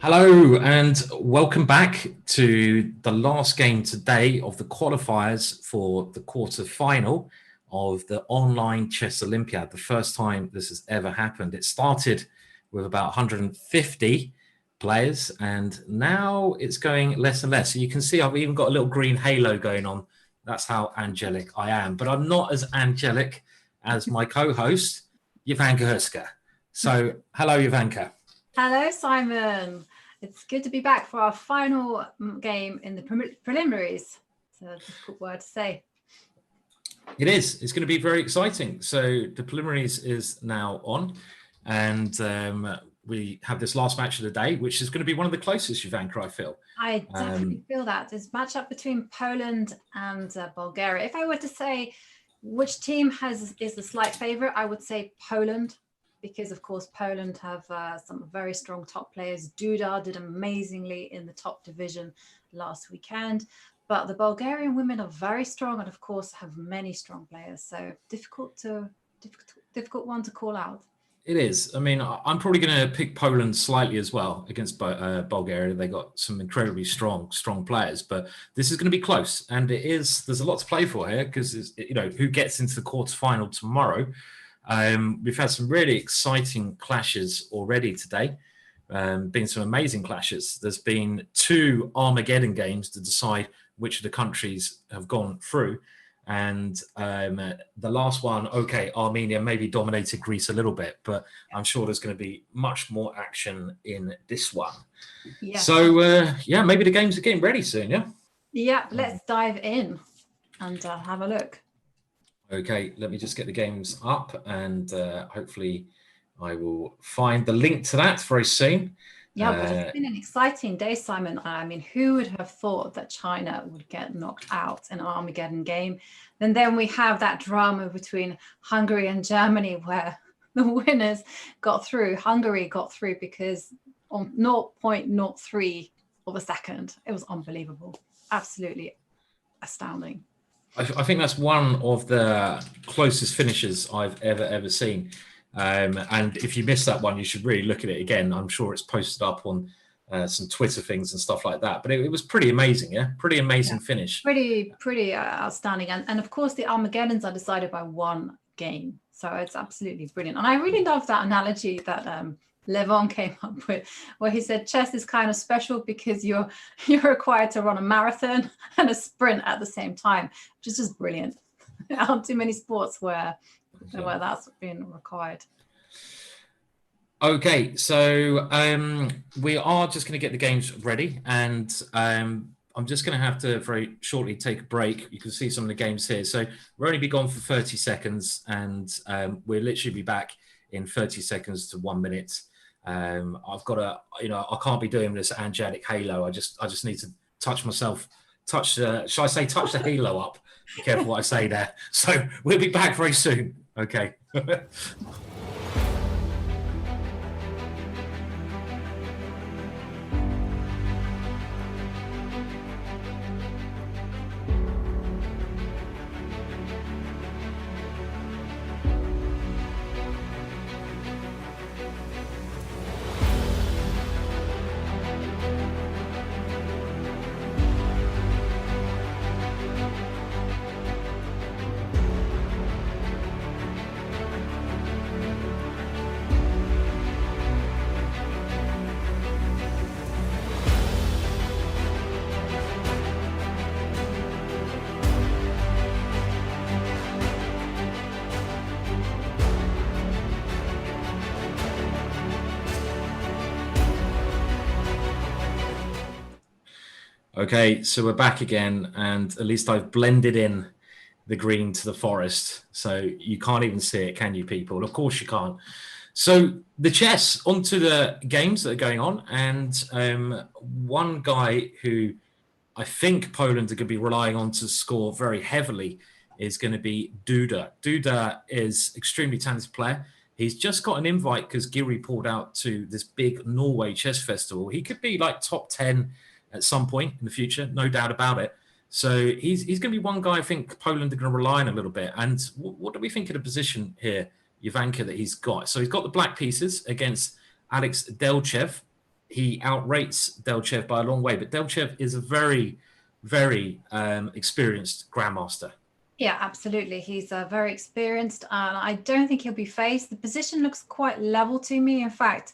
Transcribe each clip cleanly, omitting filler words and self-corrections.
Hello and welcome back to the last game today of the qualifiers for the quarter-final of the online chess Olympiad. The first time this has ever happened. It started with about 150 players and now it's going less and less. So you can see I've even got a little green halo going on. That's how angelic I am. But I'm not as angelic as my co-host, Ivanka Hurska. So hello, Ivanka. Hello, Simon. It's good to be back for our final game in the preliminaries. It's a difficult word to say. It is. It's going to be very exciting. So the preliminaries is now on, and we have this last match of the day, which is going to be one of the closest, Ivanka, I feel. I definitely feel that. This matchup between Poland and Bulgaria. If I were to say which team is the slight favorite, I would say Poland. Because, of course, Poland have some very strong top players. Duda did amazingly in the top division last weekend. But the Bulgarian women are very strong and, of course, have many strong players. So difficult one to call out. It is. I mean, I'm probably going to pick Poland slightly as well against Bulgaria. They got some incredibly strong players. But this is going to be close. And it is. There's a lot to play for here because, you know, who gets into the quarterfinal tomorrow. We've had some really exciting clashes already today. Been some amazing clashes. There's been 2 Armageddon games to decide which of the countries have gone through. And the last one, okay, Armenia maybe dominated Greece a little bit, but I'm sure there's going to be much more action in this one. Yeah. So, yeah, maybe the games are getting ready soon, yeah? Yeah, let's dive in and have a look. Okay, let me just get the games up and hopefully I will find the link to that very soon. Yeah, well, it's been an exciting day, Simon. I mean, who would have thought that China would get knocked out in an Armageddon game? And then we have that drama between Hungary and Germany where the winners got through. Hungary got through because on 0.03 of a second. It was unbelievable. Absolutely astounding. I think that's one of the closest finishes I've ever seen. And if you missed that one, you should really look at it again. I'm sure it's posted up on some Twitter things and stuff like that. But it was pretty amazing, yeah? Pretty amazing finish. Pretty outstanding. And of course, the Armageddons are decided by 1 game. So it's absolutely brilliant. And I really love that analogy that Levon came up with, where he said chess is kind of special because you're required to run a marathon and a sprint at the same time, which is just brilliant. There aren't too many sports where that's been required. Okay, so we are just going to get the games ready, and I'm just going to have to very shortly take a break. You can see some of the games here. So we'll only be gone for 30 seconds, and we'll literally be back in 30 seconds to 1 minute. I've got to, I can't be doing this angelic halo. I just need to touch myself, shall I say touch the halo up? Be careful what I say there. So we'll be back very soon. Okay. Okay, so we're back again, and at least I've blended in the green to the forest, so you can't even see it, can you, people? Of course you can't. So the chess, onto the games that are going on, and one guy who I think Poland are going to be relying on to score very heavily is going to be Duda. Duda is extremely talented player. He's just got an invite because Giri pulled out to this big Norway chess festival. He could be like top 10 at some point in the future, no doubt about it. So he's going to be one guy I think Poland are going to rely on a little bit. And what do we think of the position here, Ivanka, that he's got? So he's got the black pieces against Alex Delchev. he outrates Delchev by a long way. But Delchev is a very, very experienced grandmaster. Yeah, absolutely. He's very experienced, and I don't think he'll be faced. The position looks quite level to me. In fact,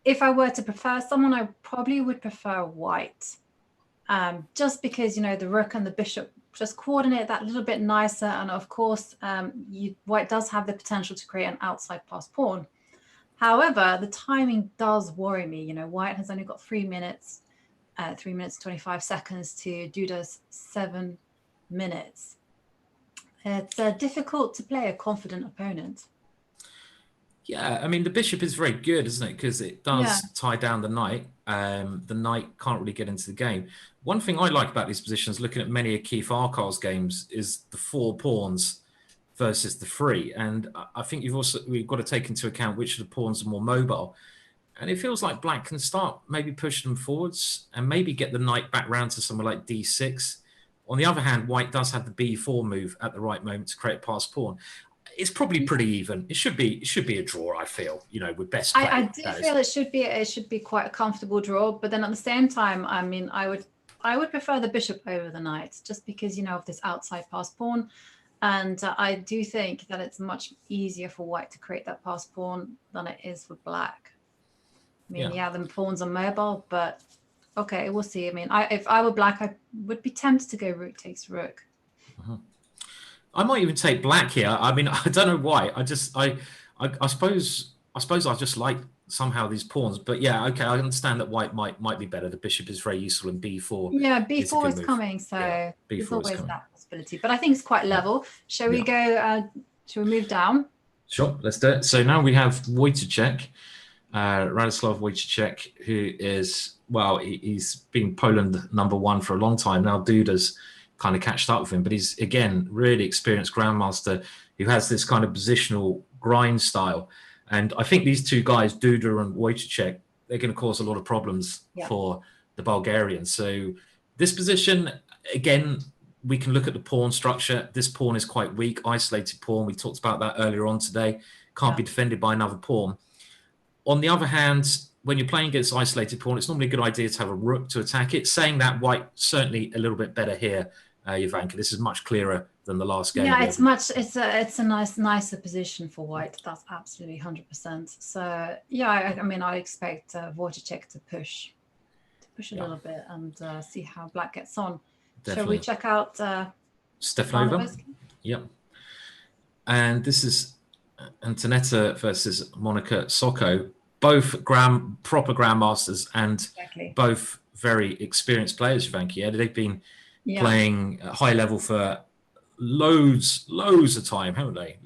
if I were to prefer someone, I probably would prefer white, just because, you know, the rook and the bishop just coordinate that a little bit nicer. And of course, white does have the potential to create an outside pass pawn. However, the timing does worry me. You know, white has only got 3 minutes, 3 minutes 25 seconds to Duda's 7 minutes. It's difficult to play a confident opponent. Yeah, I mean, the bishop is very good, isn't it? Because it does tie down the knight. The knight can't really get into the game. One thing I like about these positions, looking at many of Keith Arkal's games, is the 4 pawns versus the 3. And I think we've got to take into account which of the pawns are more mobile. And it feels like black can start maybe pushing them forwards and maybe get the knight back round to somewhere like d6. On the other hand, white does have the b4 move at the right moment to create a pass pawn. It's probably pretty even. It should be a draw, I feel, you know, with best play. I do feel it should be quite a comfortable draw, but then at the same time, I mean, I would prefer the bishop over the knight, just because, you know, of this outside pass pawn. And I do think that it's much easier for white to create that pass pawn than it is for black. I mean, yeah, the pawns are mobile, but okay, we'll see. I mean, if I were black, I would be tempted to go rook takes rook. I might even take black here. I mean, I don't know why. I suppose I just like somehow these pawns. But yeah, okay, I understand that white might be better. The bishop is very useful in b4. Yeah, b4 is coming, so there's always that possibility. But I think it's quite level. Shall we go? Shall we move down? Sure, let's do it. So now we have Wojciech, Radoslav Wojciech, who is, well, he's been Poland #1 for a long time now. Duda's kind of catched up with him, but he's, again, really experienced grandmaster who has this kind of positional grind style. And I think these two guys, Duda and Wojciech, they're going to cause a lot of problems for the Bulgarians. So this position, again, we can look at the pawn structure. This pawn is quite weak, isolated pawn. We talked about that earlier on today. Can't be defended by another pawn. On the other hand, when you're playing against isolated pawn, it's normally a good idea to have a rook to attack it. Saying that, white certainly a little bit better here, Jovanka. This is much clearer than the last game. Yeah, it's a nicer position for white. That's absolutely 100%. So yeah, I mean, I expect Wojciech to push a little bit and see how black gets on. Definitely. Shall we check out Stefanova? Yep. And this is Antonetta versus Monica Socko. Both proper grandmasters and both very experienced players, Jovanka. Yeah, they've been playing at high level for loads of time, haven't they?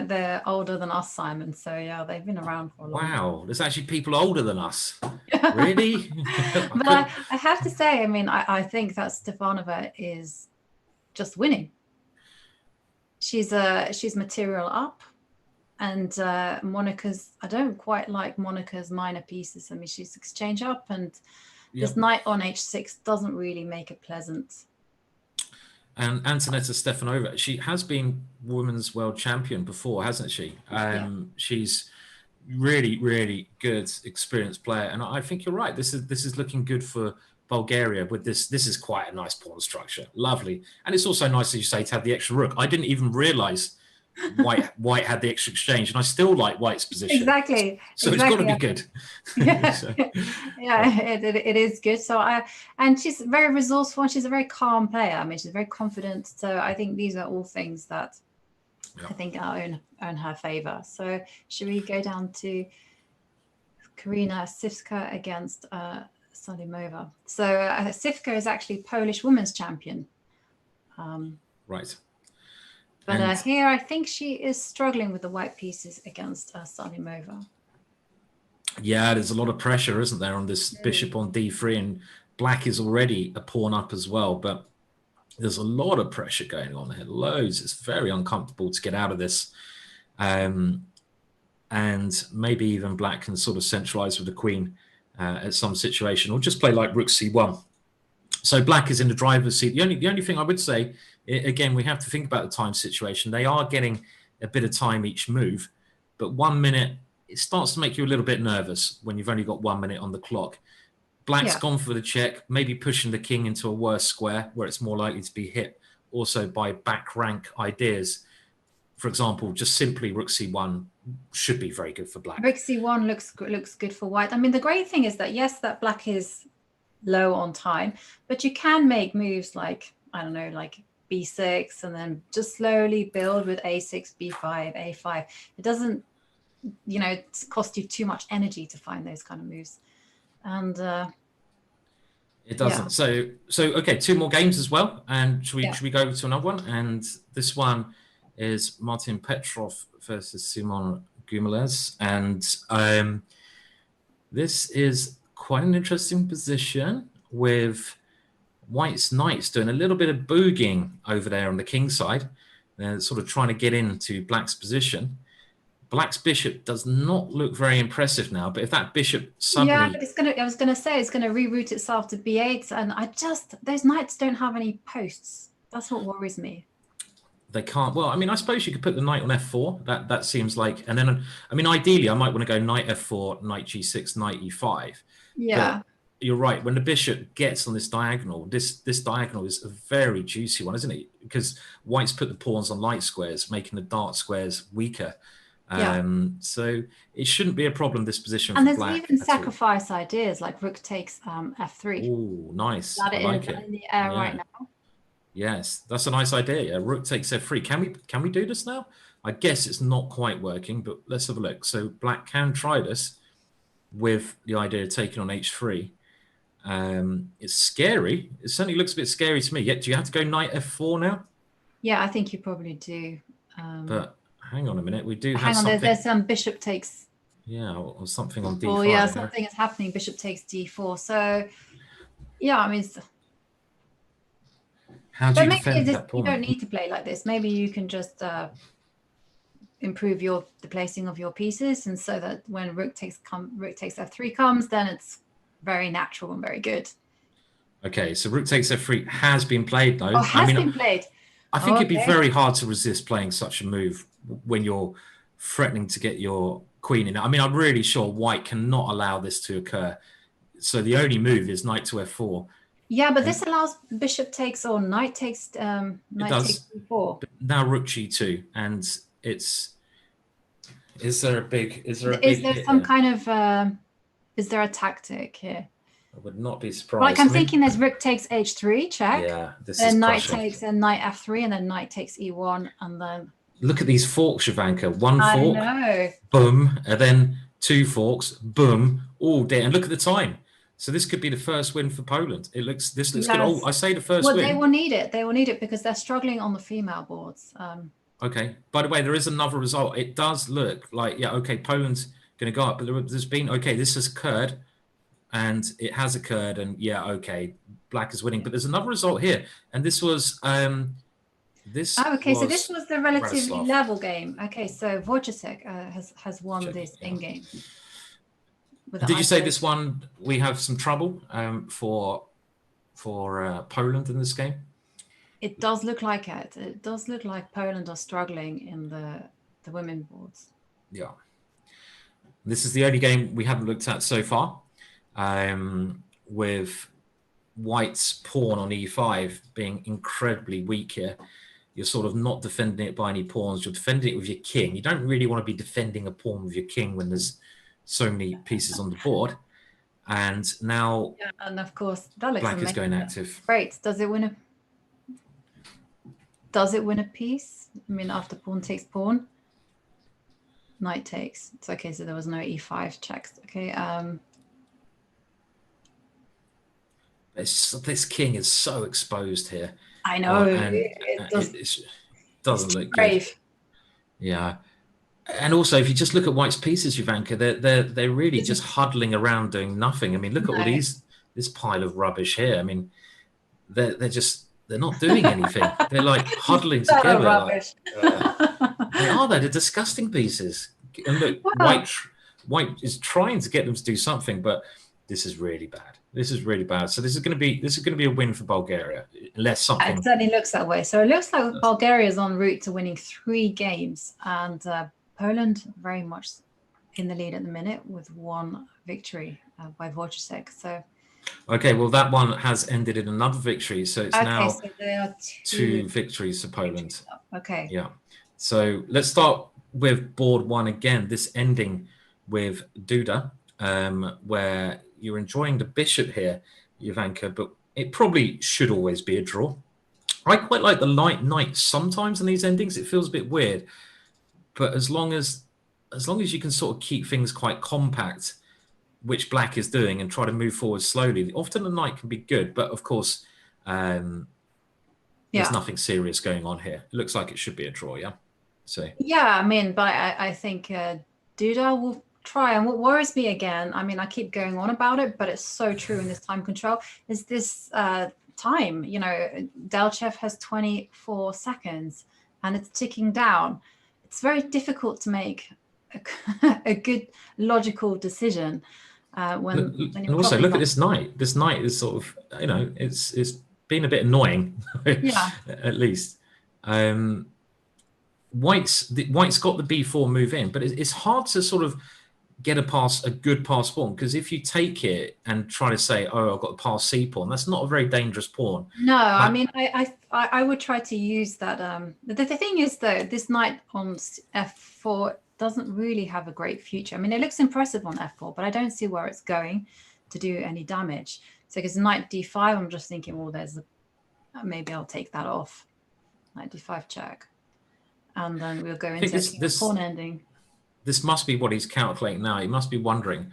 They're older than us, Simon. So yeah, they've been around for a long time. Wow, there's actually people older than us. Really? But I have to say, I mean, I think that Stefanova is just winning. She's material up. And Monica's, I don't quite like Monica's minor pieces. I mean, she's exchange up, and this knight on h6 doesn't really make it pleasant. And Antonetta Stefanova, she has been women's world champion before, hasn't she? She's really, really good, experienced player. And I think you're right. This is looking good for Bulgaria with this. This is quite a nice pawn structure. Lovely. And it's also nice, as you say, to have the extra rook. I didn't even realize white had the extra exchange, and I still like white's position. Exactly. So it's got to be good. It is good. So and she's very resourceful, and she's a very calm player. I mean, she's very confident. So I think these are all things that I think are in her favor. So should we go down to Karina Sivska against Salimova? So Sivka is actually Polish women's champion. Right. But here, I think she is struggling with the white pieces against Salimova. Yeah, there's a lot of pressure, isn't there, on this bishop on d3, and black is already a pawn up as well. But there's a lot of pressure going on here, loads. It's very uncomfortable to get out of this. And maybe even black can sort of centralize with the queen at some situation, or just play like rook c1. So black is in the driver's seat. The only thing I would say, again, we have to think about the time situation. They are getting a bit of time each move, but 1 minute it starts to make you a little bit nervous when you've only got 1 minute on the clock. Black's Yeah. gone for the check, maybe pushing the king into a worse square where it's more likely to be hit also by back rank ideas. For example, just simply rook c1 should be very good for black. Rook c1 looks good for white. I mean, the great thing is that, yes, that black is low on time, but you can make moves like, I don't know, like b6, and then just slowly build with a6, b5, a5. It doesn't, you know, cost you too much energy to find those kind of moves. And it doesn't. Yeah. So okay, 2 more games as well, and should we go to another one? And this one is Martin Petrov versus Simon Guimaraes, and this is quite an interesting position with White's knights doing a little bit of boogieing over there on the king side. They're sort of trying to get into Black's position. Black's bishop does not look very impressive now, but if that bishop suddenly... Yeah, it's gonna, I was going to say, it's going to reroute itself to b8, and those knights don't have any posts. That's what worries me. They can't. Well, I mean, I suppose you could put the knight on f4. That seems like, and then, I mean, ideally, I might want to go knight f4, knight g6, knight e5. Yeah. But you're right. When the bishop gets on this diagonal, this diagonal is a very juicy one, isn't it? Because White's put the pawns on light squares, making the dark squares weaker. So it shouldn't be a problem, this position. And for there's black even sacrifice ideas like rook takes f3. Oh, nice. That I like it. In the air right now. Yes, that's a nice idea. Yeah, rook takes f3. Can we do this now? I guess it's not quite working, but let's have a look. So black can try this with the idea of taking on h3. It's scary. It certainly looks a bit scary to me. Yet, do you have to go knight f4 now? Yeah, I think you probably do. But hang on a minute. We do have hang on, something. There's some bishop takes. Yeah, or something on d5. Oh, yeah, something is happening. Bishop takes d4. So, yeah, I mean... How do you defend that pawn? You don't need to play like this. Maybe you can just improve the placing of your pieces, and so that when rook takes f3 comes, then it's very natural and very good. Okay, so rook takes f3 has been played though. Oh, has been played. I think it'd be very hard to resist playing such a move when you're threatening to get your queen in. I mean, I'm really sure White cannot allow this to occur. So the only move is knight to f4. Yeah, but this allows bishop takes or knight takes takes d4. But now rook g2, and it's is there some kind of is there a tactic here? I would not be surprised. Like I'm thinking there's rook takes h3 check. Yeah, this then is knight crushing. takes and knight f3, and then knight takes e1, and then look at these forks, Ivanka. One fork, I know. Boom, and then 2 forks, boom, all day. And look at the time. So this could be the first win for Poland. This looks good. Oh, I say the first win. Well, they will need it. They will need it because they're struggling on the female boards. Okay. By the way, there is another result. It does look like, yeah, okay, Poland's going to go up, but there's been, okay, this has occurred, and it has occurred, and yeah, okay, black is winning. But there's another result here, and this was this. Oh, okay, was so this was the relatively Bratislava. level game. Okay, so Wojciech has won this endgame. Did you say this one we have some trouble for Poland in this game? It does look like it. It does look like Poland are struggling in the women boards. Yeah. This is the only game we haven't looked at so far, with White's pawn on e5 being incredibly weak here. You're sort of not defending it by any pawns. You're defending it with your king. You don't really want to be defending a pawn with your king when there's so many pieces on the board. And now, yeah, and of course that looks black amazing. is going active. Great. Does it win a piece? I mean, after pawn takes pawn, knight takes. It's okay. So there was no e5 checks. Okay. This king is so exposed here. I know. It doesn't look brave. Good. Yeah. And also, if you just look at White's pieces, Ivanka, they're really just huddling around doing nothing. I mean, look at all this pile of rubbish here. I mean, they're not doing anything. They're like huddling together. Rubbish. They're disgusting pieces. And look, wow. White is trying to get them to do something, but this is really bad. This is really bad. So this is going to be a win for Bulgaria, unless something. It certainly looks that way. So it looks like Bulgaria is en route to winning 3 games, and Poland very much in the lead at the minute with 1 victory by Wojciech. So Okay, well, that one has ended in another victory. So it's okay, now so there are 2 victories for Poland. Okay. Yeah. So let's start with board 1 again. This ending with Duda, where you're enjoying the bishop here, Jovanka, but it probably should always be a draw. I quite like the light knight sometimes in these endings. It feels a bit weird, but as long as you can sort of keep things quite compact, which black is doing, and try to move forward slowly, often the knight can be good. But of course, there's nothing serious going on here. It looks like it should be a draw, yeah. So yeah, I mean, but I think Duda will try. And what worries me again, I mean, I keep going on about it, but it's so true in this time control, is this time. You know, Delchev has 24 seconds and it's ticking down. It's very difficult to make a good logical decision when and also look at this knight. This knight is sort of, you know, it's been a bit annoying. Yeah. At least. White's got the b4 move in, but it's hard to sort of get a good pass pawn, because if you take it and try to say, oh, I've got a pass c pawn, that's not a very dangerous pawn. No, I mean, I would try to use that. The thing is, though, this knight on f4 doesn't really have a great future. I mean, it looks impressive on f4, but I don't see where it's going to do any damage. So because knight d5, I'm just thinking, well, there's maybe I'll take that off. Knight d5 check. And then we'll go into this pawn ending. This must be what he's calculating now. He must be wondering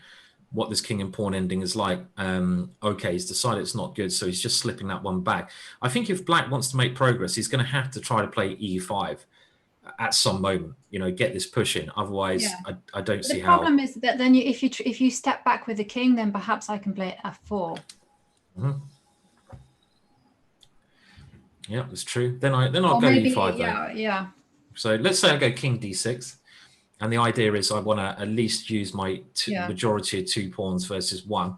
what this king and pawn ending is like. Okay, he's decided it's not good, so he's just slipping that one back. I think if black wants to make progress, he's going to have to try to play e5 at some moment, you know, get this push in. Otherwise, I don't see how. The problem is that then if you step back with the king, then perhaps I can play f4. Yeah, that's true. Then I'll go e5 though. Yeah. So let's say I go king d6, and the idea is I want to at least use my majority of 2 pawns versus 1.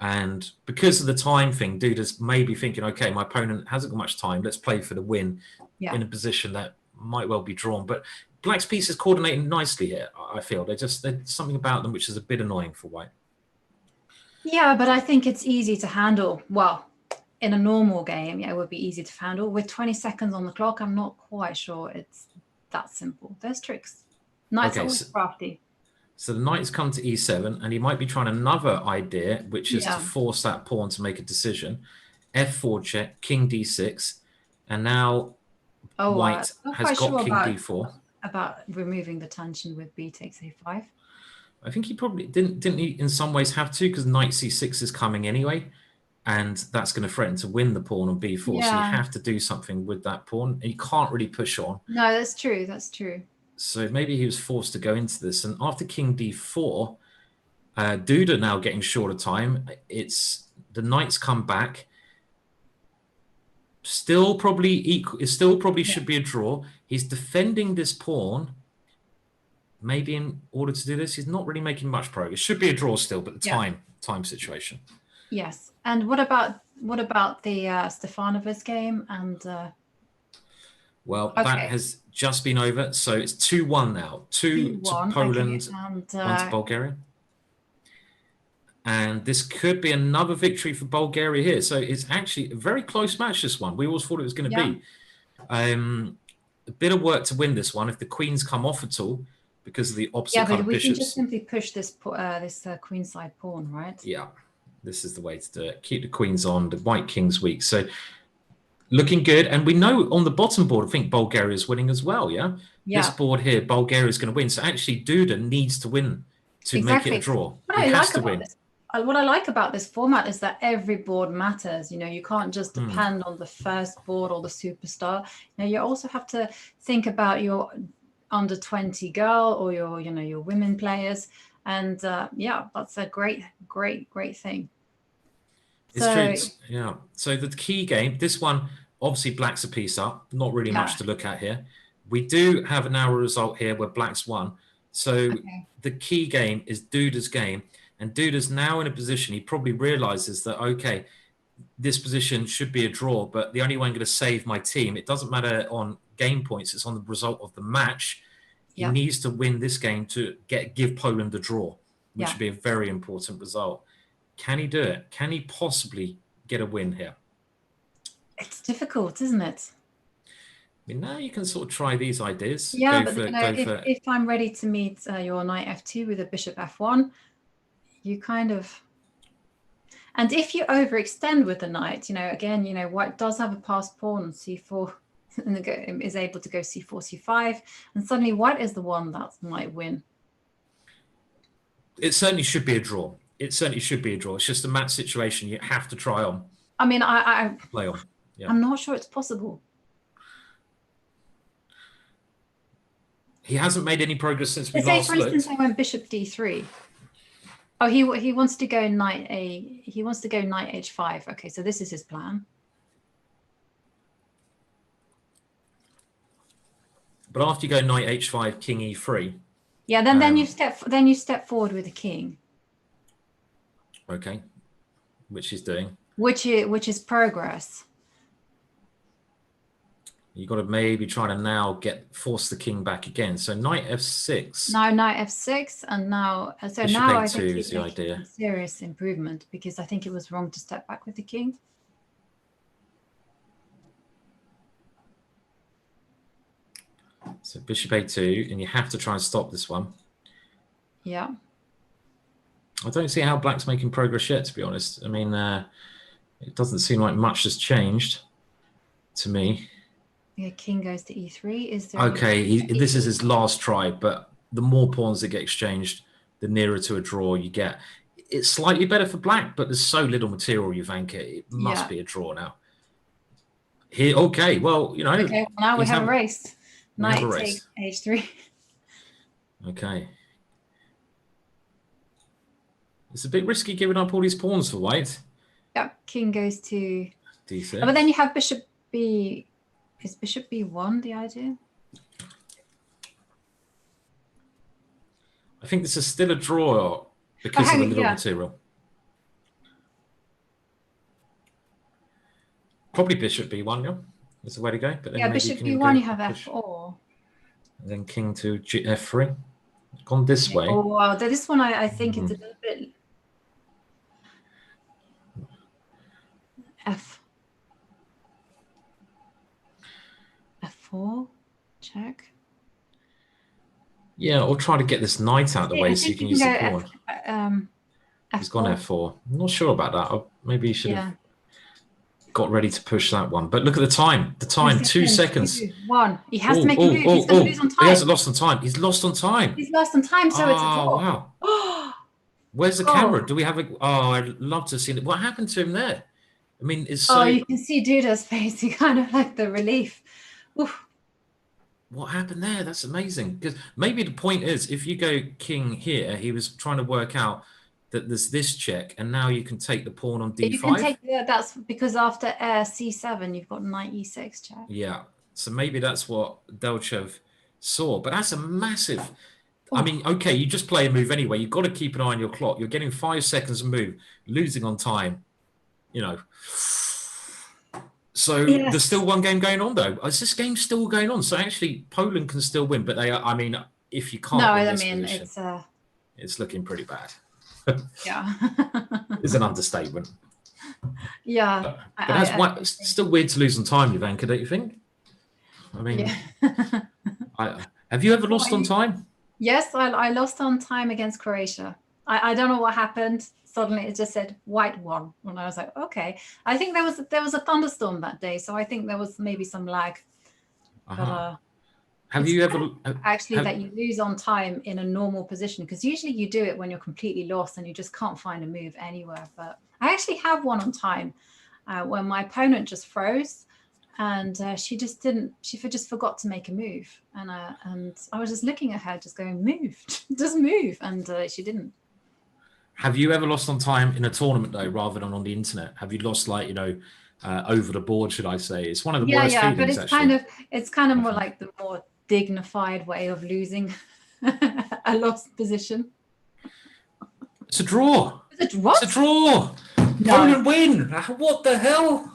And because of the time thing, Duda's maybe thinking, okay, my opponent hasn't got much time. Let's play for the win in a position that might well be drawn. But black's piece is coordinating nicely here, I feel. There's something about them which is a bit annoying for white. Yeah, but I think it's easy to handle. Well, in a normal game, it would be easy to handle. With 20 seconds on the clock, I'm not quite sure it's that simple. There's tricks. Knight's always crafty. So the knight's come to e7, and he might be trying another idea, which is to force that pawn to make a decision. f4 check, king d6, and now white has got king d4. About removing the tension with b takes a5. I think he probably didn't he in some ways have to, because knight c6 is coming anyway. And that's going to threaten to win the pawn on b4. So you have to do something with that pawn. And you can't really push on. No, that's true. That's true. So maybe he was forced to go into this. And after king d4, Duda now getting shorter time. It's the knight's come back. Still probably equal. It still probably should be a draw. He's defending this pawn. Maybe in order to do this, he's not really making much progress. Should be a draw still, but the time situation. Yes. And what about the Stefanovic game? And well, that has just been over, so it's 2-1 now. 2 to Poland, 1 to Bulgaria. And this could be another victory for Bulgaria here. So it's actually a very close match, this one. We always thought it was going to be. A bit of work to win this one if the queens come off at all, because of the opposite kind of bishops. Yeah, but we can just simply push this queenside pawn, right? Yeah. This is the way to do it. Keep the queens on. The white king's weak. So looking good. And we know on the bottom board, I think Bulgaria is winning as well, yeah? This board here, Bulgaria is going to win. So actually, Duda needs to win to make it a draw. He has to win. What I like about this format is that every board matters. You know, you can't just depend on the first board or the superstar. You know, you also have to think about your under 20 girl or your women players. And that's a great thing. It's true. Yeah. So the key game, this one, obviously black's a piece up. Not really much to look at here. We do have an hour result here where black's won. So the key game is Duda's game. And Duda's now in a position, he probably realizes that, okay, this position should be a draw, but the only way I'm going to save my team, it doesn't matter on game points, it's on the result of the match. He needs to win this game to give Poland a draw, which Yeah. would be a very important result. Can he do it? Can he possibly get a win here? It's difficult, isn't it? I mean, now you can sort of try these ideas. Yeah, but if I'm ready to meet your knight f2 with a bishop f1, you kind of... And if you overextend with the knight, again, white does have a passed pawn on c4 and is able to go c4, c5, and suddenly white is the one that might win. It certainly should be a draw. It certainly should be a draw. It's just a match situation you have to try on. I mean, I play on. Yeah. I'm not sure it's possible. He hasn't made any progress since we Let's say, last for looked. instance, I went bishop d3. Oh, he wants to go knight h5. Okay, so this is his plan. But after you go knight h5, king e3. Yeah, then you step forward with the king. Okay, which he's doing. Which is progress. You've got to maybe try to now force the king back again. So knight f6. Now knight f6, and now Bishop now I a2 think is the idea. Serious improvement, because I think it was wrong to step back with the king. So bishop a2, and you have to try and stop this one. Yeah. I don't see how black's making progress yet, to be honest. I mean, it doesn't seem like much has changed to me. Yeah, king goes to e3. Is there okay? This is his last try, but the more pawns that get exchanged, the nearer to a draw you get. It's slightly better for black, but there's so little material, Jovanka. It must be a draw now. Here, okay. Well, Okay, well, now we have a race. Knight takes h3. Okay. It's a bit risky giving up all these pawns for white. Yeah, king goes to d6. Oh, but then you have bishop b. Is bishop b1 the idea? I think this is still a draw because of the little material. Probably bishop b1, yeah. That's the way to go. But then bishop b1, you have f4. And then king to f3. Gone this way. Oh, wow. This one, I think it's a little bit... f4, check. Yeah, or try to get this knight out of the way so you can use the pawn. He's gone f4. I'm not sure about that. Maybe he should have got ready to push that one. But look at the time. The time, 2 seconds. 1. He has to make a move. He's going to lose on time. He hasn't lost on time. He's lost on time. He's lost on time, so it's a draw. Wow. Where's the camera? Do we have a... Oh, I'd love to see it. What happened to him there? I mean, it's so... Oh, you can see Duda's face. He kind of like the relief. Oof. What happened there? That's amazing. Because maybe the point is, if you go king here, he was trying to work out that there's this check, and now you can take the pawn on d5. You can take, that's because after c7, you've got knight e6 check. Yeah. So maybe that's what Delchev saw. But that's a massive... I mean, okay, you just play a move anyway. You've got to keep an eye on your clock. You're getting 5 seconds of move, losing on time, So there's still one game going on, though. Is this game still going on? So actually, Poland can still win, but they are, I mean, if you can't win this position, it's looking pretty bad. Yeah. It's an understatement. Yeah. But it's still weird to lose on time, Jovanka, don't you think? I mean, have you ever lost on time? Yes, I lost on time against Croatia. I don't know what happened. Suddenly it just said white won, and I was like, okay. I think there was a thunderstorm that day, so I think there was maybe some lag. But, have you ever that you lose on time in a normal position? Because usually you do it when you're completely lost and you just can't find a move anywhere. But I actually have one on time when my opponent just froze. And she just forgot to make a move, and I was just looking at her, just going, "Move, just move," and she didn't. Have you ever lost on time in a tournament though, rather than on the internet? Have you lost over the board? Should I say? It's one of the worst feelings. But it's kind of more like the more dignified way of losing a lost position. It's a draw. It's a what? It's a draw. No. Poland win. What the hell?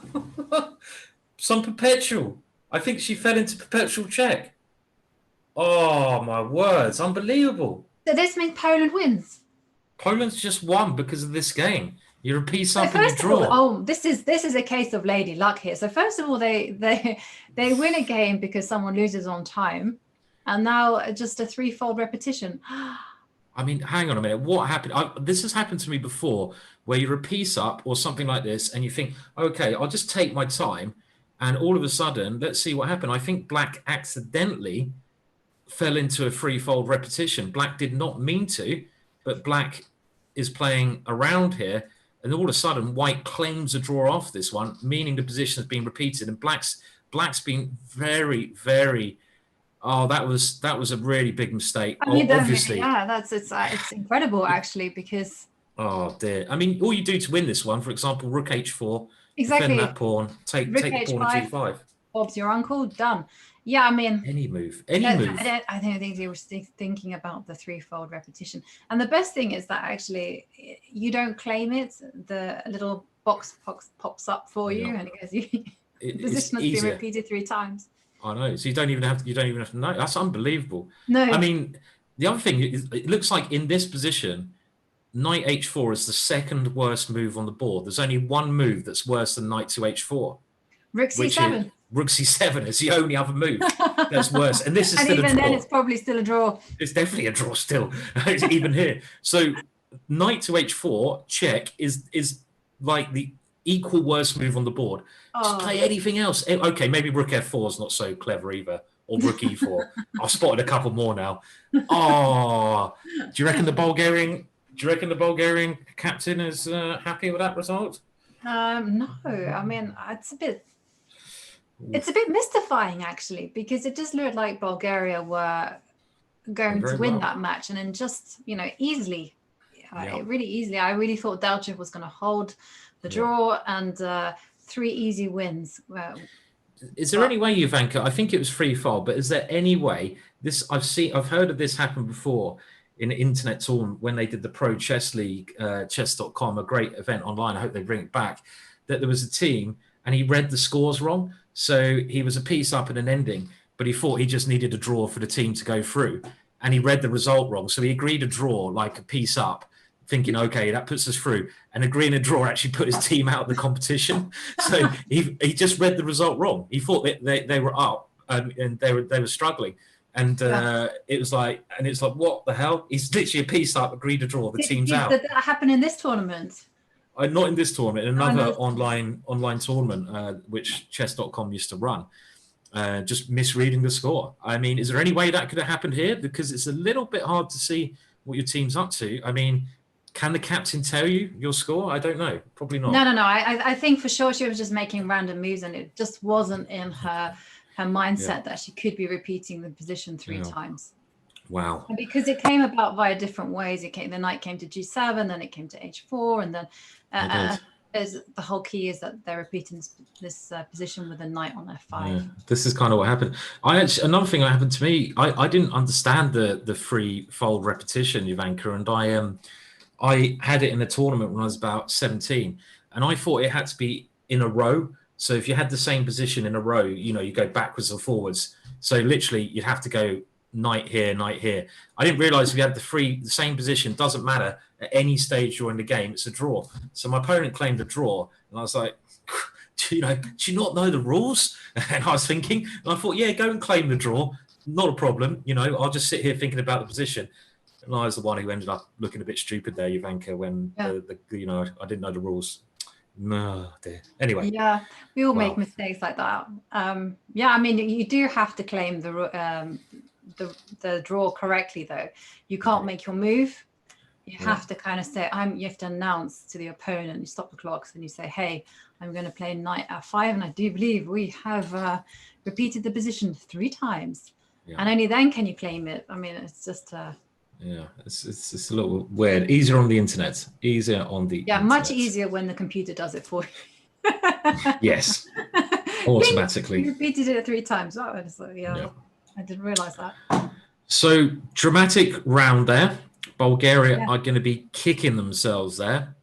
Some perpetual. I think she fell into perpetual check. Oh my words, unbelievable. So this means Poland wins. Poland's just won because of this game. You're a piece So up and you first of all, draw. oh, this is a case of lady luck here. So first of all, they win a game because someone loses on time, and now just a threefold repetition. I mean, hang on a minute. What happened? This has happened to me before, where you're a piece up or something like this, and you think, okay, I'll just take my time, and all of a sudden, let's see what happened. I think black accidentally fell into a threefold repetition. Black did not mean to, but black is playing around here, and all of a sudden, white claims a draw off this one, meaning the position has been repeated, and black's been very, very. Oh, that was a really big mistake. I mean, Obviously. yeah, it's incredible actually, because Oh dear. I mean, all you do to win this one, for example, rook h4, defend exactly, that pawn, take rook the pawn to h5, g5. Bob's your uncle, done. Yeah, I mean, Any move, any move. I don't think they were thinking about the threefold repetition. And the best thing is that actually you don't claim it. The little box pops up for you, Yeah. and it goes, the It's position has been easier. repeated 3 times. I know. So you don't even have to know. That's unbelievable. No, I mean, the other thing is, it looks like in this position, knight h4 is the second worst move on the board. There's only one move that's worse than knight to h4. rook c7. Rook c7 is the only other move that's worse. And this is And still a even draw. then, it's probably still a draw. It's definitely a draw still, even here. So knight to h4 check is like the equal worst move on the board. Just play anything else. Okay, maybe rook f4 is not so clever either, or rook e4. I've spotted a couple more now. Oh, do you reckon the Bulgarian captain is happy with that result? No, I mean, it's a bit mystifying actually, because it just looked like Bulgaria were going to win that match, and then just, easily, really easily. I really thought Delchev was going to hold the draw, and 3 easy wins. Is there any way, Ivanka? I think it was free-fall, but is there any way this? I've heard of this happen before in an internet tournament when they did the Pro Chess League, Chess.com, a great event online. I hope they bring it back. That there was a team and he read the scores wrong, so he was a piece up in an ending, but he thought he just needed a draw for the team to go through, and he read the result wrong, so he agreed a draw like a piece up, thinking, okay, that puts us through, and agreeing a draw actually put his team out of the competition. So he just read the result wrong. He thought that they were up, and they were struggling. And it's like, what the hell? He's literally a piece up, agreed a draw, the team's out. Did that happen in this tournament? Not in this tournament, in another online tournament, which Chess.com used to run. Just misreading the score. I mean, is there any way that could have happened here? Because it's a little bit hard to see what your team's up to. I mean, can the captain tell you your score? I don't know. Probably not. No. I think for sure she was just making random moves, and it just wasn't in her mindset that she could be repeating the position 3 times. Wow. And because it came about via different ways. The knight came to g7, then it came to h4, and then the whole key is that they're repeating this position with a knight on f5. Yeah, this is kind of what happened. Another thing that happened to me, I didn't understand the threefold repetition, Ivanka, and I had it in a tournament when I was about 17, and I thought it had to be in a row. So if you had the same position in a row, you go backwards and forwards. So literally you'd have to go knight here, knight here. I didn't realize if you had the same position, doesn't matter at any stage during the game, it's a draw. So my opponent claimed a draw, and I was like, do you not know the rules? And I was thinking, and I thought, yeah, go and claim the draw, not a problem. I'll just sit here thinking about the position. And I was the one who ended up looking a bit stupid there, Ivanka, when I didn't know the ruls. No, dear. Anyway. Yeah, we all make mistakes like that. Yeah, I mean, you do have to claim the draw correctly, though. You can't make your move. You have to kind of say, you have to announce to the opponent, you stop the clocks and you say, hey, I'm going to play knight f5, and I do believe we have repeated the position 3 times. Yeah. And only then can you claim it. I mean, it's just... yeah, it's a little weird. Easier on the internet. Internet. Much easier when the computer does it for you. Yes, automatically. You repeated it 3 times. Oh, I didn't realize that. So dramatic round there. Bulgaria are going to be kicking themselves there.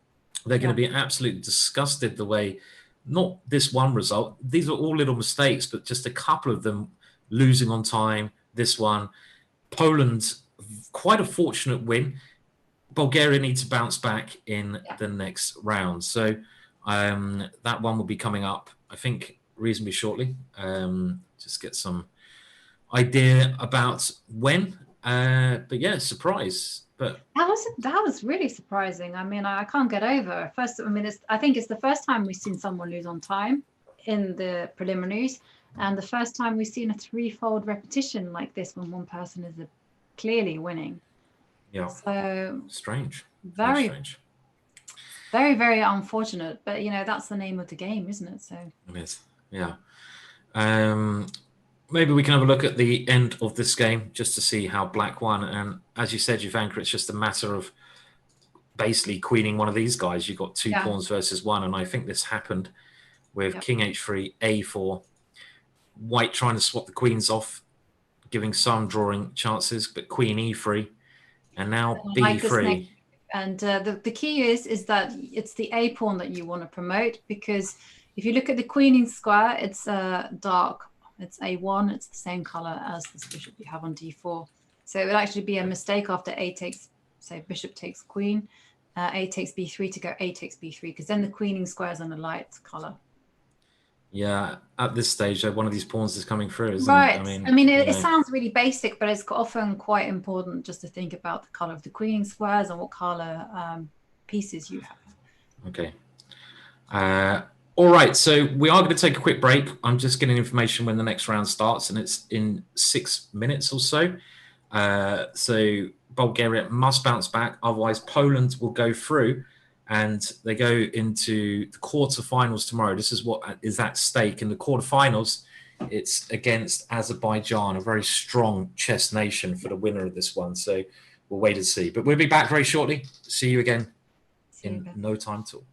They're going to be absolutely disgusted the way, not this one result. These are all little mistakes, but just a couple of them losing on time, this one. Poland, quite a fortunate win. Bulgaria needs to bounce back in the next round. So that one will be coming up, I think, reasonably shortly. Just get some idea about when. But yeah, surprise. But that was really surprising. I mean, I can't get over. First, I mean, I think it's the first time we've seen someone lose on time in the preliminaries, and the first time we've seen a threefold repetition like this when one person is clearly winning. yeah, so strange. Very strange. Very, very unfortunate. But you know, that's the name of the game, isn't it? So it is. Yeah. Maybe we can have a look at the end of this game just to see how black won. And as you said, Jovanka, it's just a matter of basically queening one of these guys. You've got two pawns versus one. And I think this happened with king h3, a4. White trying to swap the queens off, giving some drawing chances, but queen e3. And now b3. And the key is that it's the a pawn that you want to promote, because if you look at the queening square, it's dark. It's a1. It's the same color as this bishop you have on d4. So it would actually be a mistake after a takes, say, bishop takes queen, a takes b3 to go a takes b3, because then the queening square is on a light color. Yeah, at this stage, one of these pawns is coming through, isn't right. it? I mean, it sounds really basic, but it's often quite important just to think about the color of the queening squares and what color pieces you have. Okay. All right, so we are going to take a quick break. I'm just getting information when the next round starts, and it's in 6 minutes or so. So Bulgaria must bounce back, otherwise Poland will go through, and they go into the quarterfinals tomorrow. This is what is at stake in the quarterfinals. It's against Azerbaijan, a very strong chess nation, for the winner of this one. So we'll wait and see. But we'll be back very shortly. See you again in no time at all.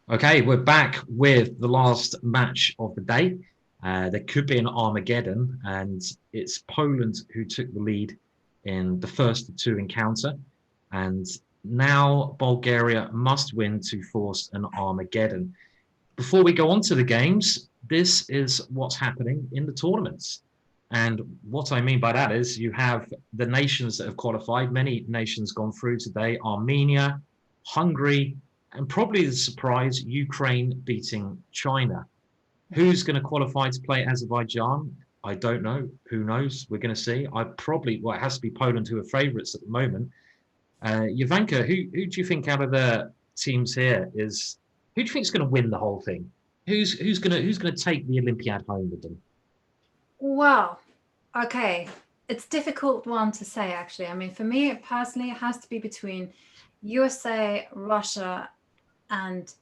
Okay, we're back with the last match of the day. There could be an Armageddon, and it's Poland who took the lead in the first of two encounter. And now Bulgaria must win to force an Armageddon. Before we go on to the games, this is what's happening in the tournaments. And what I mean by that is you have the nations that have qualified. Many nations gone through today. Armenia, Hungary, and probably the surprise, Ukraine beating China. Who's going to qualify to play Azerbaijan? I don't know. Who knows? We're going to see. Well, it has to be Poland who are favourites at the moment. Jovanka, who do you think out of the teams here who do you think is going to win the whole thing? Who's going to take the Olympiad home with them? Well, okay. It's a difficult one to say, actually. I mean, for me personally, it has to be between USA, Russia, and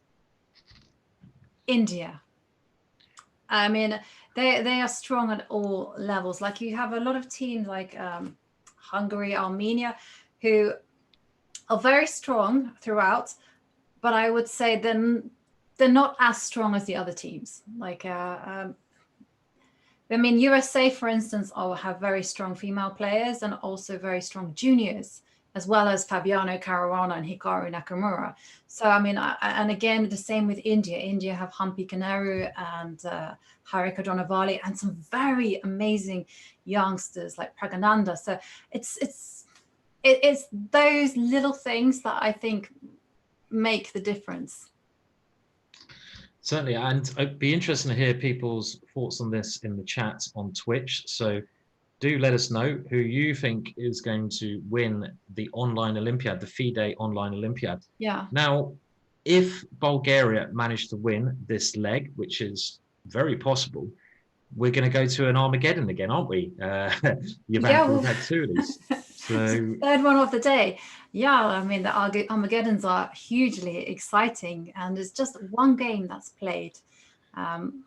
India. I mean, they are strong at all levels. Like you have a lot of teams like Hungary, Armenia, who are very strong throughout, but I would say they're not as strong as the other teams. Like, I mean, USA, for instance, have very strong female players and also very strong juniors, as well as Fabiano Caruana and Hikaru Nakamura. So, I mean, and again, the same with India. India have Hampi Kaneru and Harika Donavali and some very amazing youngsters like Pragananda. So it's those little things that I think make the difference. Certainly, and it'd be interesting to hear people's thoughts on this in the chat on Twitch. So do let us know who you think is going to win the online Olympiad, the FIDE Online Olympiad. Yeah. Now, if Bulgaria managed to win this leg, which is very possible, we're going to go to an Armageddon again, aren't we? We've had two of these. So third one of the day. Yeah, I mean, the Armageddons are hugely exciting, and it's just one game that's played.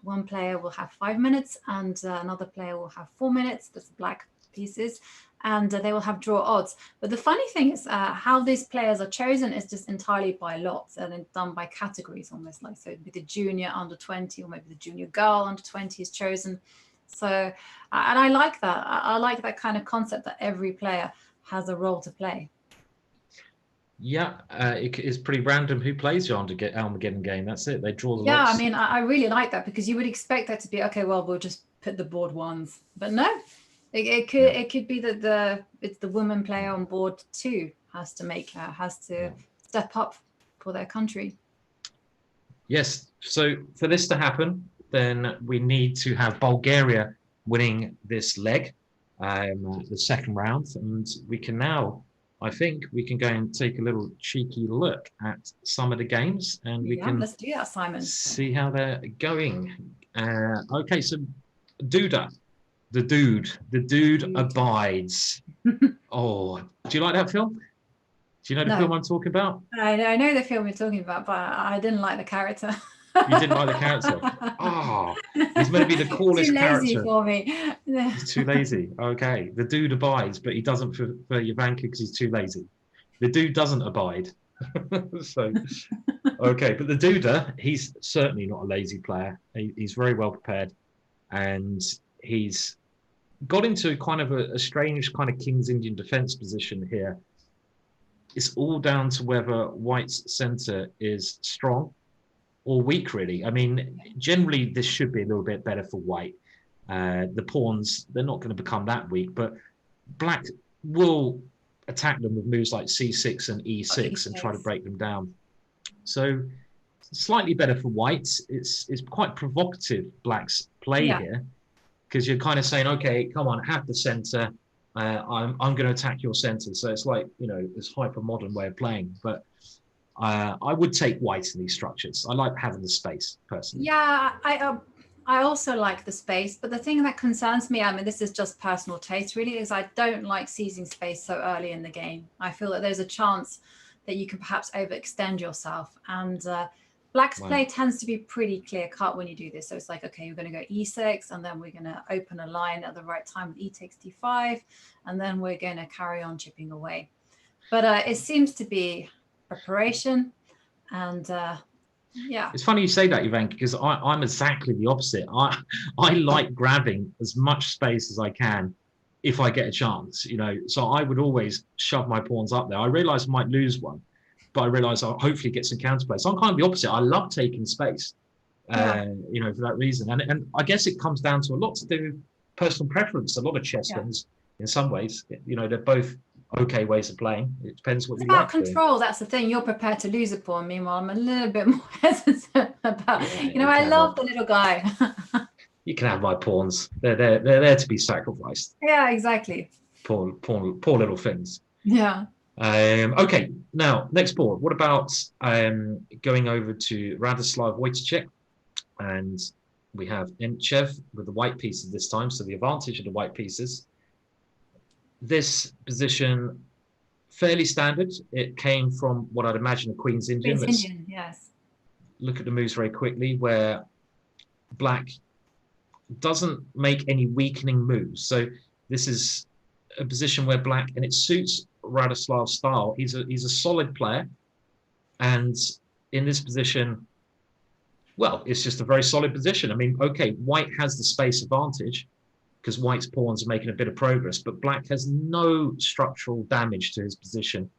One player will have 5 minutes and another player will have 4 minutes. That's black pieces, and they will have draw odds. But the funny thing is how these players are chosen is just entirely by lots, and it's done by categories, almost like, so it'd be the junior under 20, or maybe the junior girl under 20 is chosen. So, and I like that. I like that kind of concept that every player has a role to play. Yeah, it is pretty random who plays your Armageddon game. That's it. They draw the lots. Yeah, I mean, I really like that, because you would expect that to be, okay, well, we'll just put the board ones. But no, it could be that it's the woman player on board too has to step up for their country. Yes. So for this to happen, then we need to have Bulgaria winning this leg, the second round, and we can now, I think we can go and take a little cheeky look at some of the games, and we can let's do that, Simon. See how they're going. Okay, so Duda, the dude abides. Oh, do you like that film? Do you know the film I'm talking about? I know the film you're talking about, but I didn't like the character. You didn't like the character? Oh, he's meant to be the coolest character. Too lazy for me. He's too lazy. Okay, the dude abides, but he doesn't for Jovanka because he's too lazy. The dude doesn't abide. So, okay, but the Duda, he's certainly not a lazy player. He's very well prepared, and he's got into kind of a strange kind of King's Indian defense position here. It's all down to whether White's center is strong or weak, really. I mean, generally, this should be a little bit better for White. The pawns, they're not going to become that weak, but Black will attack them with moves like c6 and e6 and try to break them down. So slightly better for White. It's quite provocative, Black's play here, because you're kind of saying, okay, come on, have the center. I'm going to attack your center. So it's like, you know, this hyper modern way of playing. But I would take White in these structures. I like having the space personally. Yeah, I also like the space, but the thing that concerns me, I mean, this is just personal taste really, is I don't like seizing space so early in the game. I feel that there's a chance that you can perhaps overextend yourself, and Black's play tends to be pretty clear cut when you do this. So it's like, okay, you're going to go e6, and then we're going to open a line at the right time with e takes d5, and then we're going to carry on chipping away. But it seems to be preparation, and Yeah. It's funny you say that, Ivanka, because I'm exactly the opposite. I like grabbing as much space as I can if I get a chance, you know. So I would always shove my pawns up there. I realize I might lose one, but I realize I'll hopefully get some counterplay. So I'm kind of the opposite. I love taking space, Yeah. you know, for that reason. And I guess it comes down to a lot to do with personal preference. A lot of chess Yeah. fans, in some ways, you know, they're both okay ways of playing. It depends what It's you about like doing. control. That's the thing. You're prepared to lose a pawn. Meanwhile, I'm a little bit more hesitant about, Yeah, you know, you I can have love the little guy. you can have my pawns. They're there to be sacrificed. Yeah, exactly. Poor little things. Yeah. Okay, now next board. What about going over to Radoslav Wojtacek, and we have Entchev with the white pieces this time, so the advantage of the white pieces. This position, fairly standard. It came from what I'd imagine a Queen's Indian. Queen's Let's Indian, yes. look at the moves very quickly, where Black doesn't make any weakening moves. So this is a position where Black, and it suits Radoslav's style. He's a solid player, and in this position, well, it's just a very solid position. I mean, okay, White has the space advantage because White's pawns are making a bit of progress, but Black has no structural damage to his position.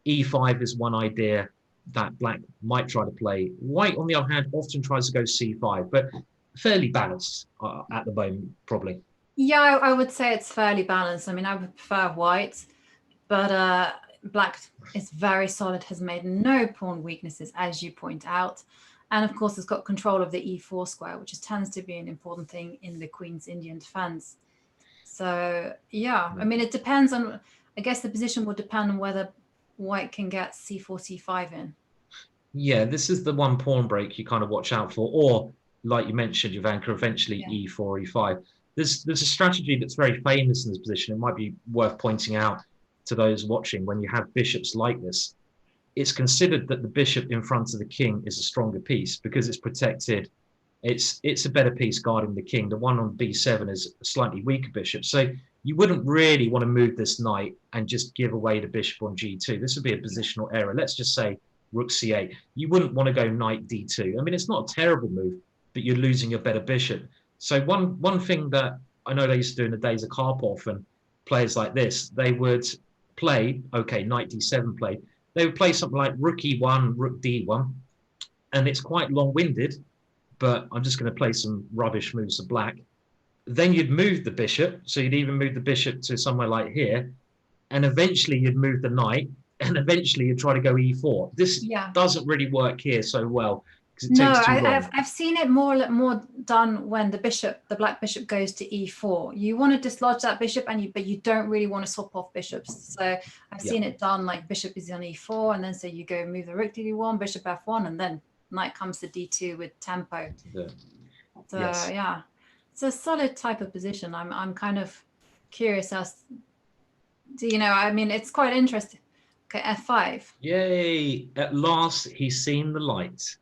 E5 is one idea that Black might try to play. White, on the other hand, often tries to go C5, but fairly balanced at the moment, probably. Yeah, I would say it's fairly balanced. I mean, I would prefer white, but Black is very solid, has made no pawn weaknesses, as you point out. And of course, it's got control of the E4 square, which tends to be an important thing in the Queen's Indian defense. So, yeah, I mean, it depends on, I guess the position will depend on whether White can get C4, C5 in. Yeah, this is the one pawn break you kind of watch out for, or like you mentioned, Ivanka, eventually Yeah. E4, E5. There's a strategy that's very famous in this position. It might be worth pointing out to those watching when you have bishops like this. It's considered that the bishop in front of the king is a stronger piece because it's protected. It's a better piece guarding the king. The one on B7 is a slightly weaker bishop. So you wouldn't really want to move this knight and just give away the bishop on G2. This would be a positional error. Let's just say Rook C8. You wouldn't want to go knight D2. I mean, it's not a terrible move, but you're losing your better bishop. So one thing that I know they used to do in the days of Karpov and players like this, they would play, okay, knight D7 play. They would play something like Rook E1, Rook D1, and it's quite long-winded, but I'm just going to play some rubbish moves to Black. Then you'd move the bishop, so you'd even move the bishop to somewhere like here, and eventually you'd move the knight, and eventually you'd try to go E4. This doesn't really work here so well because it takes too long. I've seen it more done when the black bishop goes to E4. You want to dislodge that bishop, but you don't really want to swap off bishops. So I've seen it done like bishop is on E4, and then so you go move the rook to D1, bishop F1, and then knight comes to D2 with tempo. So yeah, it's a solid type of position. I'm kind of curious as to, you know, I mean, it's quite interesting. Okay, F5. Yay! At last, he's seen the light.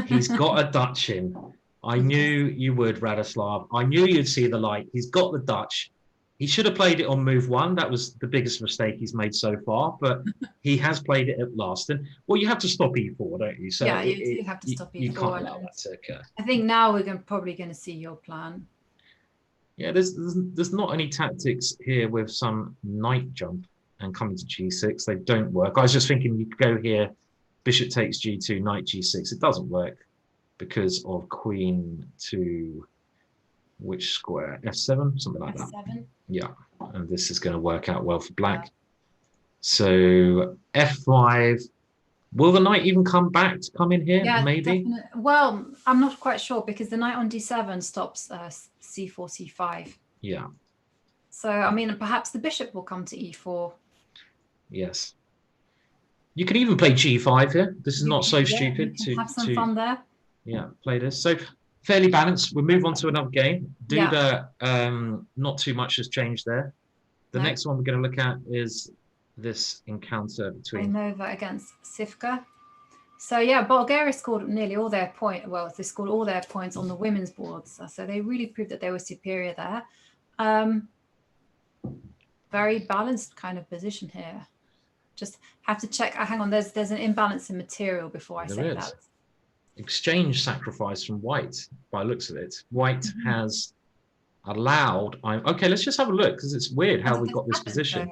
He's got a Dutch in. I knew you would, Radoslav. I knew you'd see the light. He's got the Dutch. He should have played it on move one. That was the biggest mistake he's made so far, but he has played it at last. And well, you have to stop E4, don't you? So yeah, you have to stop E4. You can't allow that to occur. I think now we're probably going to see your plan. Yeah, there's not any tactics here with some knight jump and coming to G6. They don't work. I was just thinking you could go here, bishop takes G2, knight G6. It doesn't work because of queen to which square? F7, something like F7. that. Yeah, and this is going to work out well for Black. So F5. Will the knight even come back to come in here? Yeah, maybe. Definitely. Well, I'm not quite sure because the knight on D7 stops C4, C5. Yeah. So I mean, perhaps the bishop will come to E4. Yes. You can even play G5 here. This is not so stupid to have some fun there. Yeah, play this. So fairly balanced. We'll move on to another game. Not too much has changed there. The next one we're going to look at is this encounter between Nova against Sivka. So yeah, Bulgaria scored nearly all their points. Well, they scored all their points on the women's boards. So they really proved that they were superior there. Very balanced kind of position here. Just have to check. Hang on, there's an imbalance in material before I say that. exchange sacrifice from white by the looks of it. White has allowed, okay, let's just have a look because it's weird how we got this position.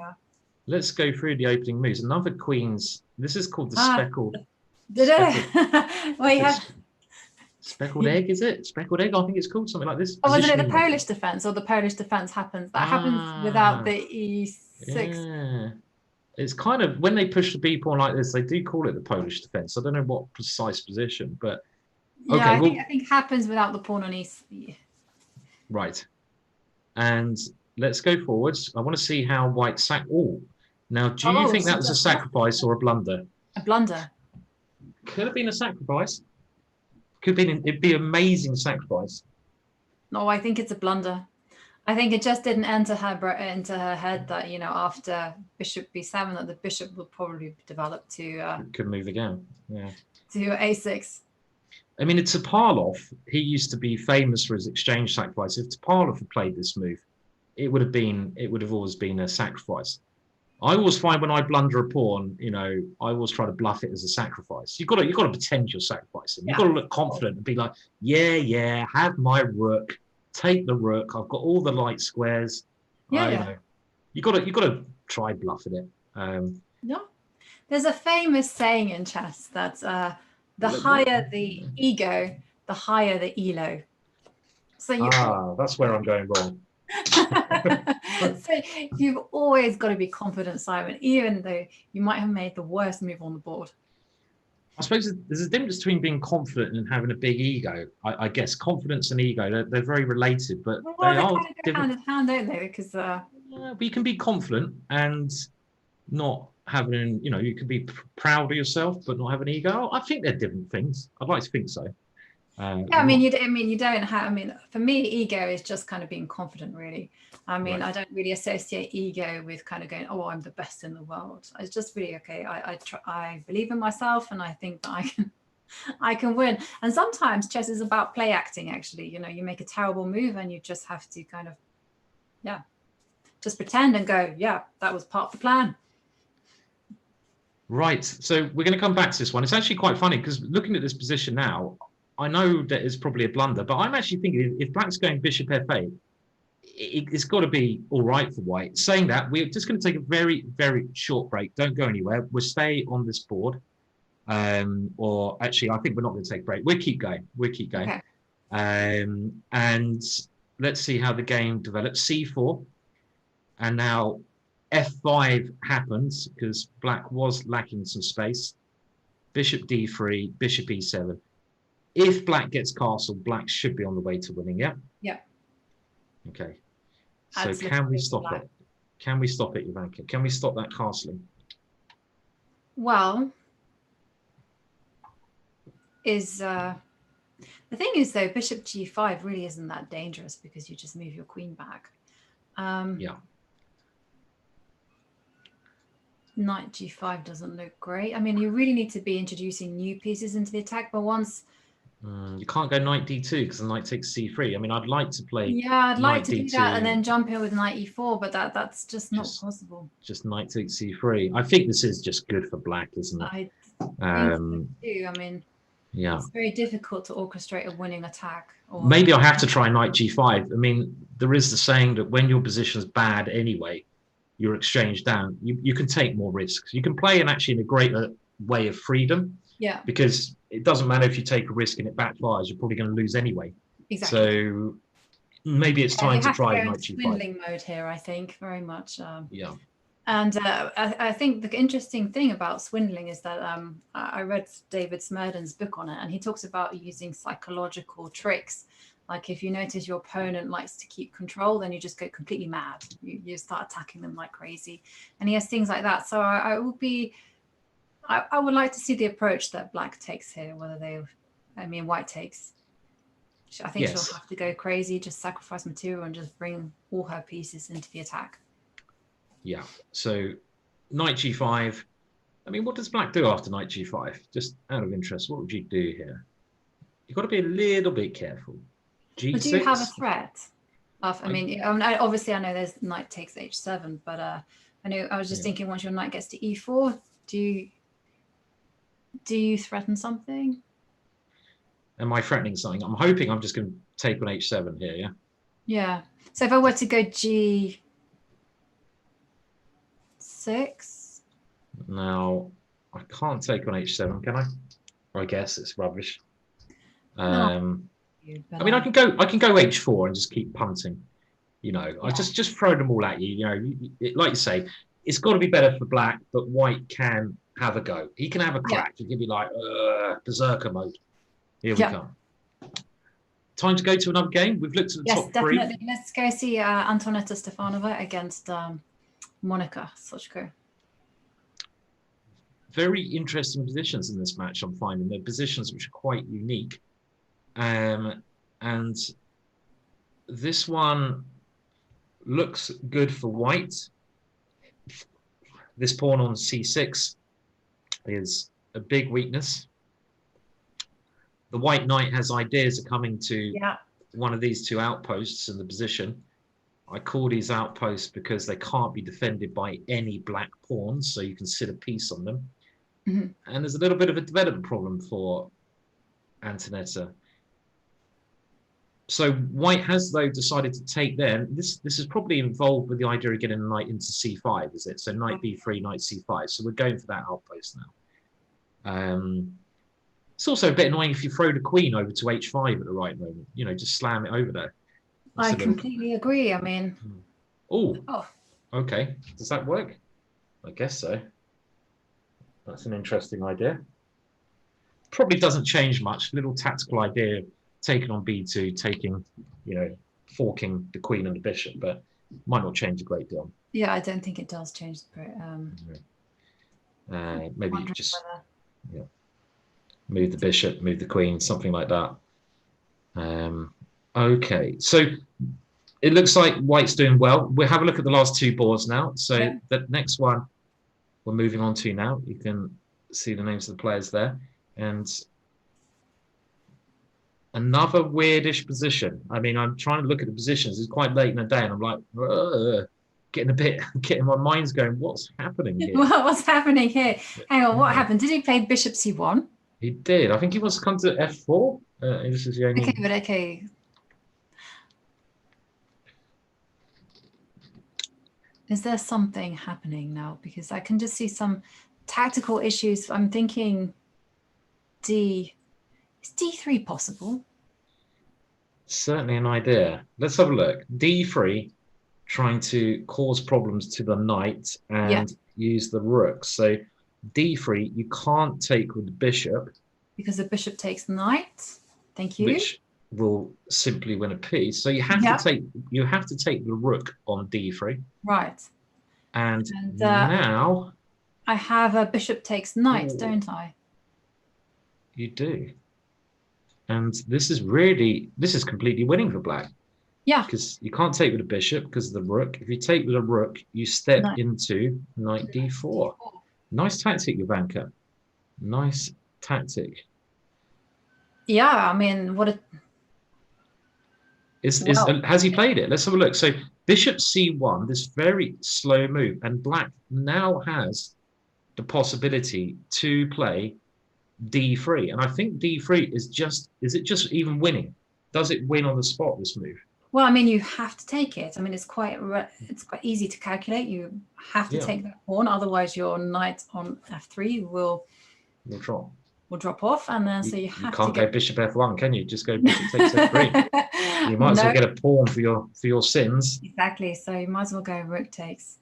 Let's go through the opening moves. Another queen's, this is called the speckled. Did it? Well, you have speckled egg, is it? Speckled egg, I think it's called something like this. Oh, wasn't it the Polish defense, or the Polish defense happens? That happens without the E6. Yeah. It's kind of, when they push the B pawn like this, they do call it the Polish defense. I don't know what precise position, but yeah, okay, I think happens without the pawn on E. Right. And let's go forwards. I want to see how white now, do you think that was a sacrifice or a blunder? A blunder. Could have been a sacrifice. It'd be an amazing sacrifice. No, I think it's a blunder. I think it just didn't enter her head that, you know, after bishop b7 that the bishop would probably develop to could move again. Yeah. To a6. I mean, it's Topalov. He used to be famous for his exchange sacrifice. If Topalov had played this move, it would have always been a sacrifice. I always find when I blunder a pawn, you know, I always try to bluff it as a sacrifice. You've got to pretend you're sacrificing. You've got to look confident and be like, yeah, have my rook, take the rook. I've got all the light squares. Yeah. You got to try bluffing it. No, there's a famous saying in chess that the higher the ego, the higher the elo. So that's where I'm going wrong. So you've always got to be confident, Simon, even though you might have made the worst move on the board. I suppose there's a difference between being confident and having a big ego. I guess confidence and ego, they're very related, but well, they are kind of go hand in hand, don't they? Because but you can be confident and not having, you know, you can be proud of yourself but not have an ego. I think they're different things. I'd like to think so. Yeah, I mean, you don't have. I mean, for me, ego is just kind of being confident, really. I mean, right. I don't really associate ego with kind of going, "Oh, I'm the best in the world." It's just really okay. I believe in myself, and I think that I can win. And sometimes chess is about play acting. Actually, you know, you make a terrible move, and you just have to kind of, just pretend and go, "Yeah, that was part of the plan." Right. So we're going to come back to this one. It's actually quite funny because looking at this position now, I know that it's probably a blunder, but I'm actually thinking if black's going bishop f8, it's got to be all right for white. Saying that, we're just going to take a very, very short break. Don't go anywhere. We'll stay on this board. Or actually, I think we're not going to take a break. We'll keep going. Okay. And let's see how the game develops. c4. And now f5 happens because black was lacking some space. Bishop d3, bishop e7. If black gets castle, black should be on the way to winning, yeah? Yeah. Okay. So can we stop it? Can we stop it, Ivanka? Can we stop that castling? Well, the thing is, though, bishop g5 really isn't that dangerous because you just move your queen back. Yeah. Knight g5 doesn't look great. I mean, you really need to be introducing new pieces into the attack, but once... you can't go knight d2 because the knight takes c3. I mean, I'd like to play. Yeah, I'd like to do that and then jump in with knight e4, but that's just not possible. Just knight takes c3. I think this is just good for black, isn't it? I think so too. I mean, yeah, it's very difficult to orchestrate a winning attack. Or... Maybe I'll have to try knight g5. I mean, there is the saying that when your position is bad anyway, your exchange down, you can take more risks. You can play in a greater way of freedom. Yeah. Because it doesn't matter if you take a risk and it backfires, you're probably going to lose anyway. Exactly. So maybe it's time to try knight g5. Swindling mode here, I think, very much. Yeah. And I think the interesting thing about swindling is that I read David Smerdon's book on it, and he talks about using psychological tricks. Like if you notice your opponent likes to keep control, then you just go completely mad. You start attacking them like crazy. And he has things like that. So I would like to see the approach that black takes here, white takes. I think she'll have to go crazy, just sacrifice material and just bring all her pieces into the attack. Yeah. So knight g5. I mean, what does black do after knight g5? Just out of interest, what would you do here? You've got to be a little bit careful. G6. But do you have a threat? Obviously I know there's knight takes h7, but I was just thinking once your knight gets to e4, do you threaten something? Am I threatening something? I'm hoping I'm just going to take on h7 here, yeah? Yeah. So if I were to go g6. Now, I can't take on h7, can I? I guess it's rubbish. No, I mean, I can go h4 and just keep punting. You know, I yeah. just throw them all at you. You know, like you say, it's got to be better for black, but white can have a go. He can have a crack. He can be like berserker mode. Here we come. Time to go to another game. We've looked at the top three. Yes, definitely. Let's go see Antonetta Stefanova against Monica Sochko. Very interesting positions in this match, I'm finding. They're positions which are quite unique. And this one looks good for white. This pawn on c6 is a big weakness. The white knight has ideas of coming to one of these two outposts in the position. I call these outposts because they can't be defended by any black pawns, so you can sit a piece on them. And there's a little bit of a development problem for Antonetta. So white has, though, decided to take there. This is probably involved with the idea of getting a knight into c5, is it? So knight b3, knight c5. So we're going for that outpost now. It's also a bit annoying if you throw the queen over to h5 at the right moment. You know, just slam it over there. I completely agree. I mean, oh, okay. Does that work? I guess so. That's an interesting idea. Probably doesn't change much. Little tactical idea, taking on b2, taking, you know, forking the queen and the bishop, but might not change a great deal. Yeah, I don't think it does change. Maybe just move the bishop, move the queen, something like that. Okay, so it looks like white's doing well. We'll have a look at the last two boards now. So the next one we're moving on to now. You can see the names of the players there. And another weirdish position. I mean, I'm trying to look at the positions. It's quite late in the day, and I'm like, getting my mind's going, what's happening here? What's happening here? Hang on, what happened? Did he play bishop c1? He did. I think he wants to come to f4. This is the only... Okay, but okay. Is there something happening now? Because I can just see some tactical issues. I'm thinking is d3 possible? Certainly an idea. Let's have a look. d3, trying to cause problems to the knight and use the rook. So d3, you can't take with the bishop. Because the bishop takes knight. Thank you. Which will simply win a piece. So you have to take the rook on d3. Right. And now I have a bishop takes knight, don't I? You do. And this is completely winning for black. Yeah. Because you can't take with a bishop because of the rook. If you take with a rook, you step into knight d4. Nice tactic, Ivanka. Nice tactic. Yeah, I mean, what has he played it? Let's have a look. So bishop c1, this very slow move, and black now has the possibility to play d3. And I think d3 is it just even winning? Does it win on the spot, this move? Well, I mean, you have to take it. I mean, it's quite easy to calculate. You have to take that pawn, otherwise your knight on f3 will drop off, and then so you can't go bishop f1, can you? Just go bishop takes f3. You might as well get a pawn for your sins. Exactly. So you might as well go rook takes.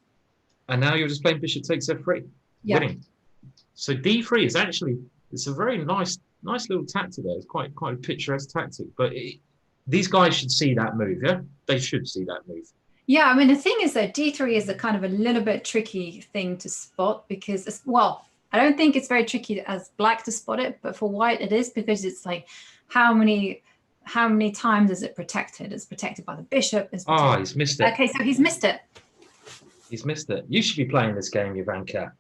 And now you're just playing bishop takes f3, winning. So d3 is it's a very nice little tactic there. It's quite a picturesque tactic, but these guys should see that move. Yeah, they should see that move. Yeah, I mean, the thing is that d3 is a kind of a little bit tricky thing to spot because I don't think it's very tricky as black to spot it, but for white it is, because it's like how many times is it protected? It's protected by the bishop. He's missed it. Okay, so he's missed it. He's missed it. You should be playing this game, Ivanka.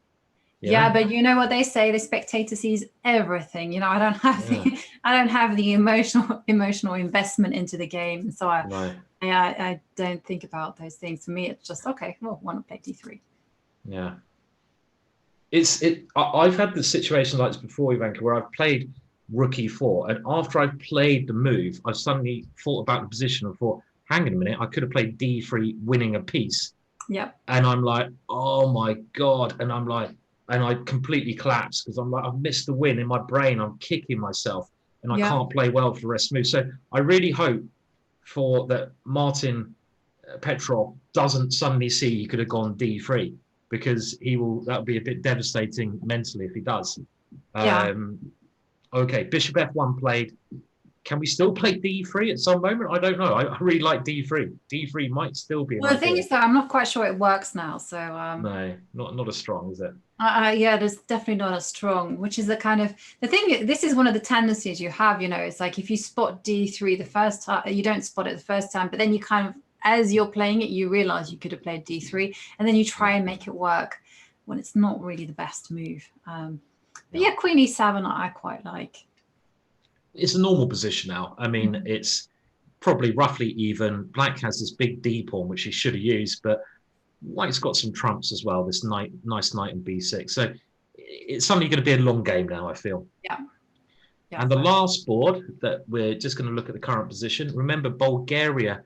Yeah, but you know what they say, the spectator sees everything. You know, I don't have the emotional investment into the game, so I don't think about those things. For me, it's just okay. Well, why not play d3? Yeah. I've had the situation like this before, Ivanka, where I've played rook e4. And after I played the move, I suddenly thought about the position and thought, hang on a minute, I could have played d3, winning a piece. Yep. And I'm like, oh my God. And I'm like, and I completely collapsed because I'm like, I've missed the win in my brain. I'm kicking myself and I can't play well for the rest of the move. So I really hope for that Martin Petrov doesn't suddenly see he could have gone d3, because that would be a bit devastating mentally if he does. Okay, bishop f1 played. Can we still play d3 at some moment? I don't know. I really like d3. d3 might still be an Well, the thing is that I'm not quite sure it works now. So no, not as strong, is it? Yeah, there's definitely not as strong, which is the kind of the thing. This is one of the tendencies you have. It's like if you spot d3 the first time, you don't spot it the first time, but then you kind of, as you're playing it, you realize you could have played d3, and then you try and make it work when it's not really the best move. But yeah, queen e7 I quite like. It's a normal position now. I mean, it's probably roughly even. Black has this big d pawn, which he should have used, but White's got some trumps as well, this nice knight in b6. So it's suddenly going to be a long game now, I feel. Yeah. And the last board that we're just going to look at the current position. Remember, Bulgaria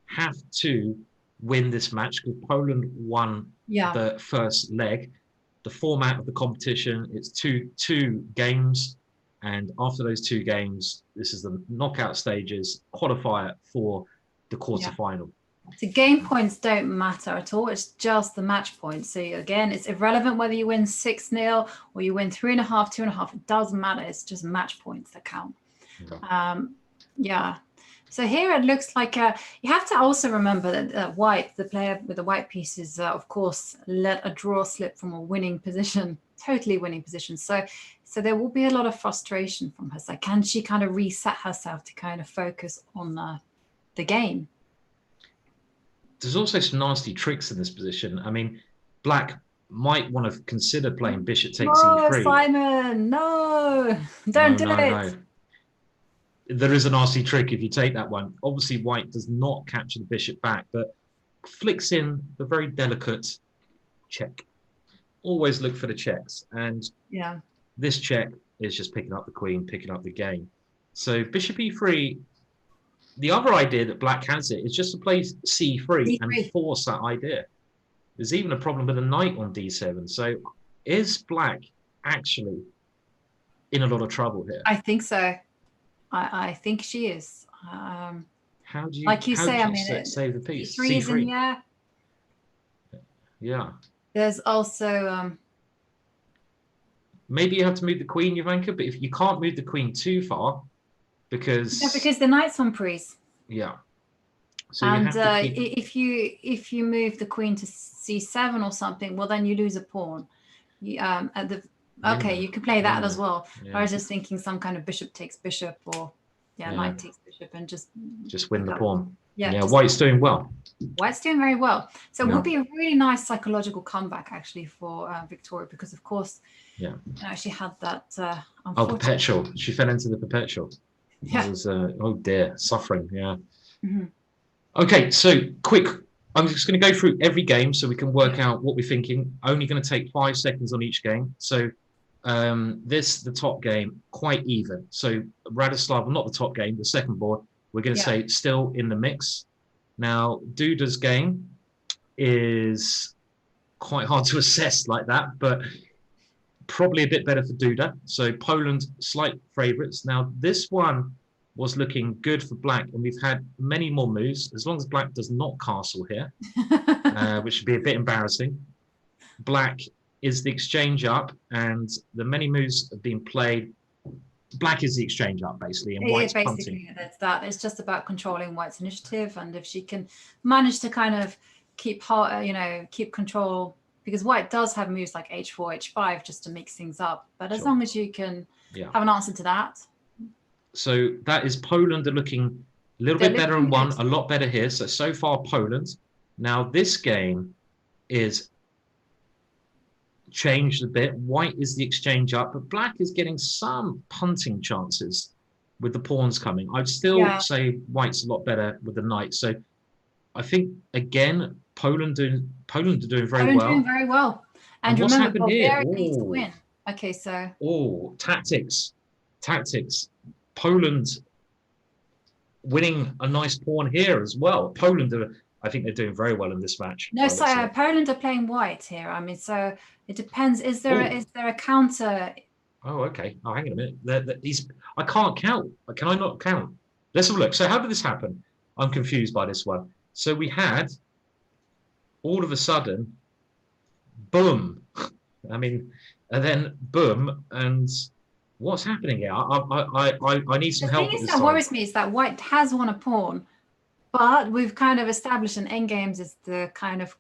have to win this match because Poland won the first leg. The format of the competition, it's two games. And after those 2 games, this is the knockout stages, qualifier for the quarterfinal. So game points don't matter at all. It's just the match points. So again, it's irrelevant whether you win 6-0 or you win 3.5, 2.5. It doesn't matter. It's just match points that count. So here it looks like you have to also remember that White, the player with the white pieces, of course, let a draw slip from a winning position, totally winning position. So there will be a lot of frustration from her side. Can she kind of reset herself to kind of focus on the game? There's also some nasty tricks in this position. I mean, Black might want to consider playing bishop takes e3. Simon, no, don't do it. No. There is a nasty trick if you take that one. Obviously, White does not capture the bishop back, but flicks in the very delicate check. Always look for the checks. And this check is just picking up the queen, picking up the game. So bishop e3, the other idea that Black has it is just to play c3 and force that idea. There's even a problem with a knight on d7. So is Black actually in a lot of trouble here? I think so. I think she is. How do you, like you say, I mean, save the piece? C3 is in the air. Yeah. There's also maybe you have to move the queen, Jovanka, but if you can't move the queen too far, because the knight's on prise. Yeah. So and if you move the queen to c7 or something, well then you lose a pawn. You can play that as well. I was just thinking some kind of bishop takes bishop or knight takes bishop and just win the pawn. Yeah, White's doing well. White's doing very well. So it would be a really nice psychological comeback actually for Victoria, because of course she had that perpetual. She fell into the perpetual. Yeah. It was, oh dear, suffering. Yeah. Okay, so quick. I'm just going to go through every game so we can work out what we're thinking. Only going to take 5 seconds on each game. So the top game, quite even. So Radislav, not the top game, the second board, we're going to say still in the mix. Now, Duda's game is quite hard to assess like that, but probably a bit better for Duda. So Poland, slight favourites. Now, this one was looking good for Black, and we've had many more moves. As long as Black does not castle here, which would be a bit embarrassing. Black is the exchange up, and the many moves have been played. Black is the exchange up, basically, and White's punting. That's that. It's just about controlling White's initiative, and if she can manage to kind of keep control, because White does have moves like h4, h5 just to mix things up. But as long as you can have an answer to that. So that is Poland are looking a little bit better in one, a lot better here. So far Poland. Now this game is changed a bit. White is the exchange up, but Black is getting some punting chances with the pawns coming. I'd still say White's a lot better with the knight. So I think again, Poland are doing very well. Doing very well. And remember, Bulgaria needs to win. Okay, so tactics. tactics. Poland winning a nice pawn here as well. Poland, I think they're doing very well in this match. No, so Poland are playing white here. I mean, so it depends. Is there a counter? Oh, okay. Oh, hang on a minute. I can't count. Can I not count? Let's have a look. So how did this happen? I'm confused by this one. So we had, all of a sudden, boom. I mean, and then boom, and what's happening here? I need some help. The thing that worries me is that white has won a pawn, but we've kind of established in endgames is the kind of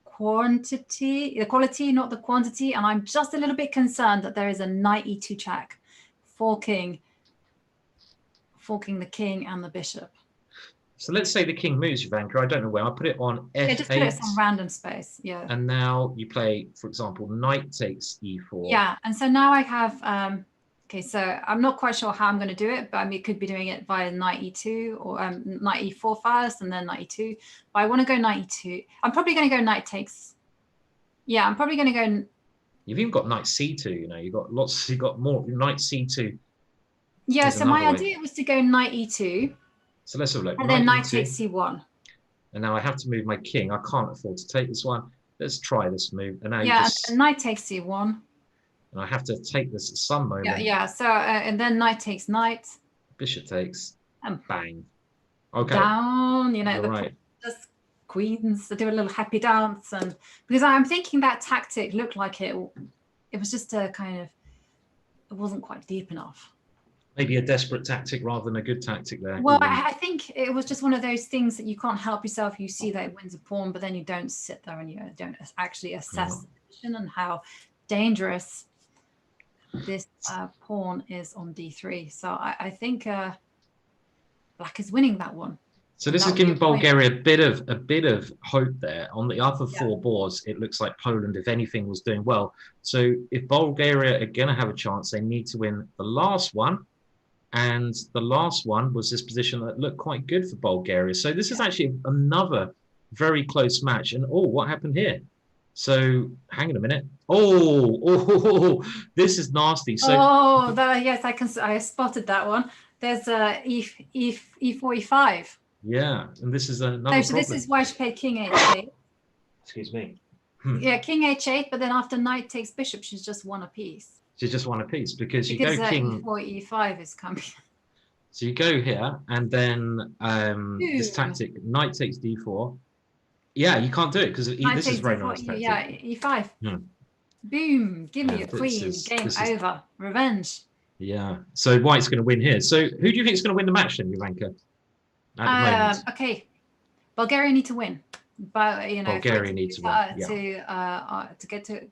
quality, not the quantity, and I'm just a little bit concerned that there is a knight e2 check, forking the king and the bishop. So let's say the king moves, Ivanka. I don't know where. I put it on F8. Yeah, just put it some random space. Yeah. And now you play, for example, knight takes e4. Yeah, and so now I have. Okay, so I'm not quite sure how I'm going to do it, but I mean, it could be doing it via knight e2 or knight e4 first and then knight e2. But I want to go knight e2. I'm probably going to go knight takes. Yeah, I'm probably going to go. You've even got knight c2. You know, you've got lots. You've got more knight c2. Yeah, so my idea was to go knight e2. So let's have a look. And then knight takes c1. And now I have to move my king. I can't afford to take this one. Let's try this move. And now and knight takes c1. And I have to take this at some moment. Yeah. So and then knight takes knight. Bishop takes. And bang. Okay. Down. You know, right. Just queens. They do a little happy dance, and because I'm thinking that tactic looked like it was just a kind of, it wasn't quite deep enough. Maybe a desperate tactic rather than a good tactic there. Well, I think it was just one of those things that you can't help yourself. You see that it wins a pawn, but then you don't sit there and you don't actually assess the position and how dangerous this pawn is on d3. So I think black is winning that one. So this is giving Bulgaria a bit of hope there. On the other four boards, it looks like Poland, if anything, was doing well. So if Bulgaria are going to have a chance, they need to win the last one. And the last one was this position that looked quite good for Bulgaria. So this is actually another very close match. And what happened here? So hang on a minute. This is nasty. So yes, I spotted that one. There's e4, e5. Yeah, and this is another. So this is why she played king h8. Excuse me. Yeah, king h8, but then after knight takes bishop, she's just won a piece. She's just won a piece because you go king. E4, e5 is coming. So you go here, and then this tactic, knight takes d4. Yeah, you can't do it because this is very nice tactic. Yeah, e5. Boom! Give me a queen. Game over. Revenge. Yeah. So white's going to win here. So who do you think is going to win the match then, Ivanka? Okay, Bulgaria need to win. But Bulgaria need to win. To get to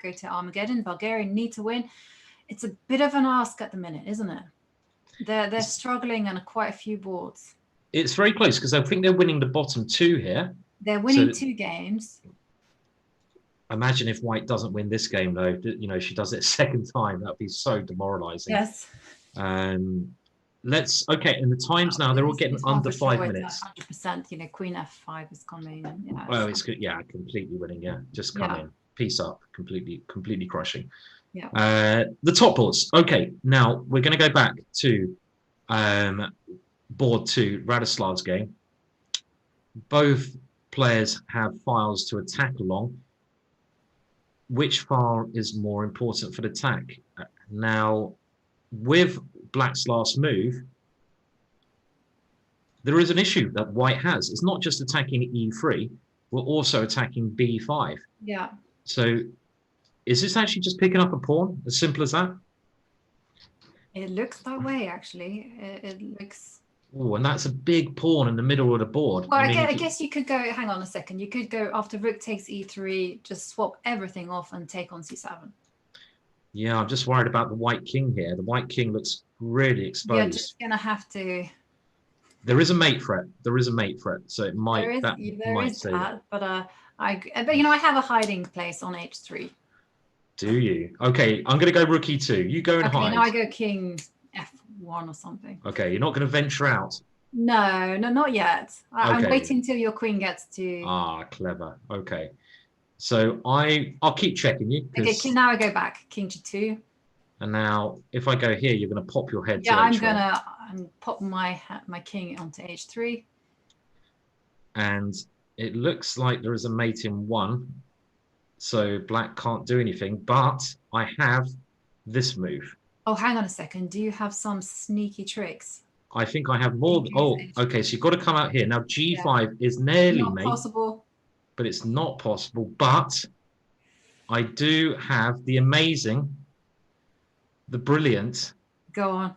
go to Armageddon, Bulgaria need to win. It's a bit of an ask at the minute, isn't it? They're struggling on quite a few boards. It's very close because I think they're winning the bottom two here. They're winning 2 games. Imagine if white doesn't win this game though. You know, she does it a second time. That'd be so demoralizing. Yes. And the times now, they're all getting under 5 minutes. 100%, you know, queen f5 is coming. Yeah, well, it's good. Yeah, completely winning. Yeah, just come in, piece up, completely crushing. Yeah. The top boards. Okay, now we're going to go back to board 2, Radoslav's game. Both players have files to attack along. Which file is more important for the attack? Now, with Black's last move, there is an issue that white has. It's not just attacking e3, we're also attacking b5. Yeah. So is this actually just picking up a pawn? As simple as that? It looks that way, actually. It looks... Oh, and that's a big pawn in the middle of the board. Well, I guess you could go, hang on a second, you could go after rook takes e3, just swap everything off and take on c7. Yeah, I'm just worried about the white king here. The white king looks really exposed. You're just going to have to... There is a mate threat. So it might... There is that, but you know, I have a hiding place on h3. Do you? Okay, I'm going to go rook e2. You go and hide. Now I go king f1 or something. Okay, you're not going to venture out? No, not yet. I'm waiting until your queen gets to... Ah, clever. Okay. So I'll keep checking you. Okay, now I go back. King g2. And now, if I go here, you're going to pop your head to Yeah, I'm h1. gonna pop my king onto h3. And it looks like there is a mate in 1. So black can't do anything, but I have this move. Oh, hang on a second. Do you have some sneaky tricks? I think I have more. Oh, okay. So you've got to come out here. Now, g5 is nearly Not mate, possible. but it's not possible. But I do have the amazing, the brilliant. Go on.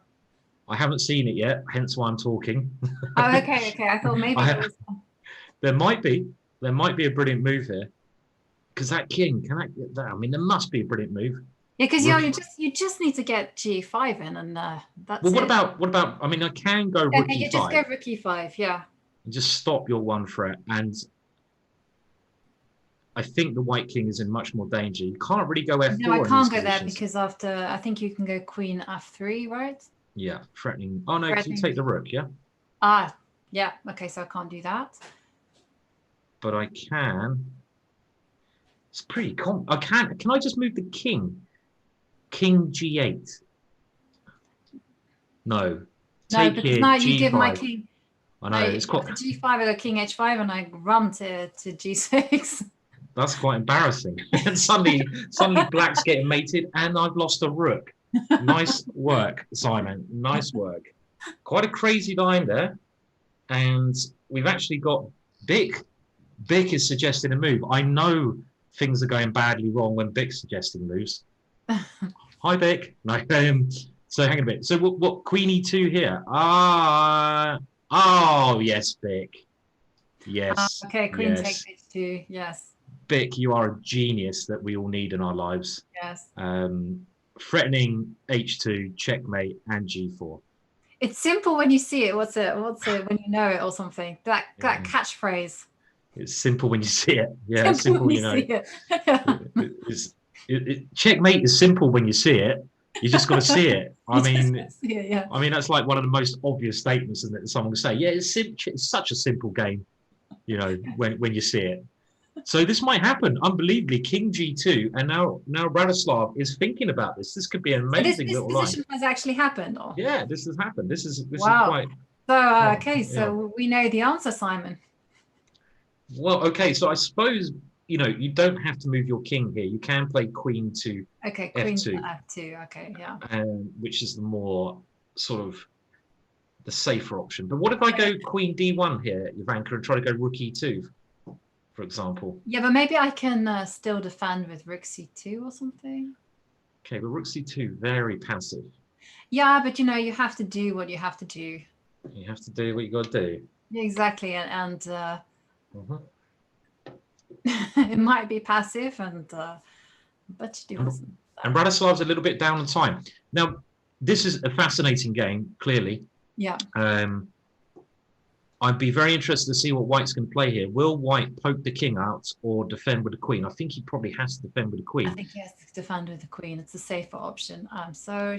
I haven't seen it yet, hence why I'm talking. Oh, okay, okay. I thought maybe there was. There might be a brilliant move here, because that king, can I get that? I mean, there must be a brilliant move. Yeah, because you just need to get g5 in, and that's. Well, what about? I mean, I can go rook okay, e5. you just go rook e5, yeah. And just stop your 1 threat, and I think the white king is in much more danger. You can't really go f4. No, I can't go there because after I think you can go queen f3, right? Yeah, threatening. Oh no, can you take the rook? Yeah. Ah, yeah. Okay, so I can't do that. But I can. It's pretty I can't. Can I just move the king? King g8. No. No, because now you give my king. I know it's quite. G5, I go king h5, and I run to g6. That's quite embarrassing. And suddenly black's getting mated, and I've lost a rook. Nice work, Simon. Nice work. Quite a crazy line there. And we've actually got Bick. Bick is suggesting a move. I know things are going badly wrong when Bick's suggesting moves. Hi, Bick. No, so hang on a bit. So what queen e2 here? Oh, yes, Bick. Yes. Okay, queen takes h2. Yes. Bick, you are a genius that we all need in our lives. Yes. Threatening h2, checkmate, and g4. It's simple when you see it. What's it when you know it or something? That catchphrase. It's simple when you see it. Yeah, it's simple when you know it. Checkmate is simple when you see it. You just got to see it. I mean, that's like one of the most obvious statements, isn't it? Someone will say, "Yeah, it's such a simple game," you know, when you see it. So this might happen unbelievably. King g2, and now Radoslav is thinking about this. This could be an amazing little line. This position has actually happened. Or? Yeah, this has happened. This is wow. Quite. So okay, so we know the answer, Simon. Well, okay, so I suppose you don't have to move your king here. You can play queen to queen f2. To f2. Okay, yeah. Which is the more sort of the safer option. But what if I go queen d1 here, Ivanka, and try to go rook e2? For example. Yeah, but maybe I can still defend with rook c2 or something. Okay, but rook c2, very passive. Yeah, but you have to do what you have to do. You have to do what you got to do. Yeah, exactly, and it might be passive, but you do. And Radoslav's a little bit down on time. Now, this is a fascinating game, clearly. Yeah. I'd be very interested to see what White's going to play here. Will White poke the king out or defend with the queen? I think he probably has to defend with the queen. I think he has to defend with the queen. It's a safer option. So,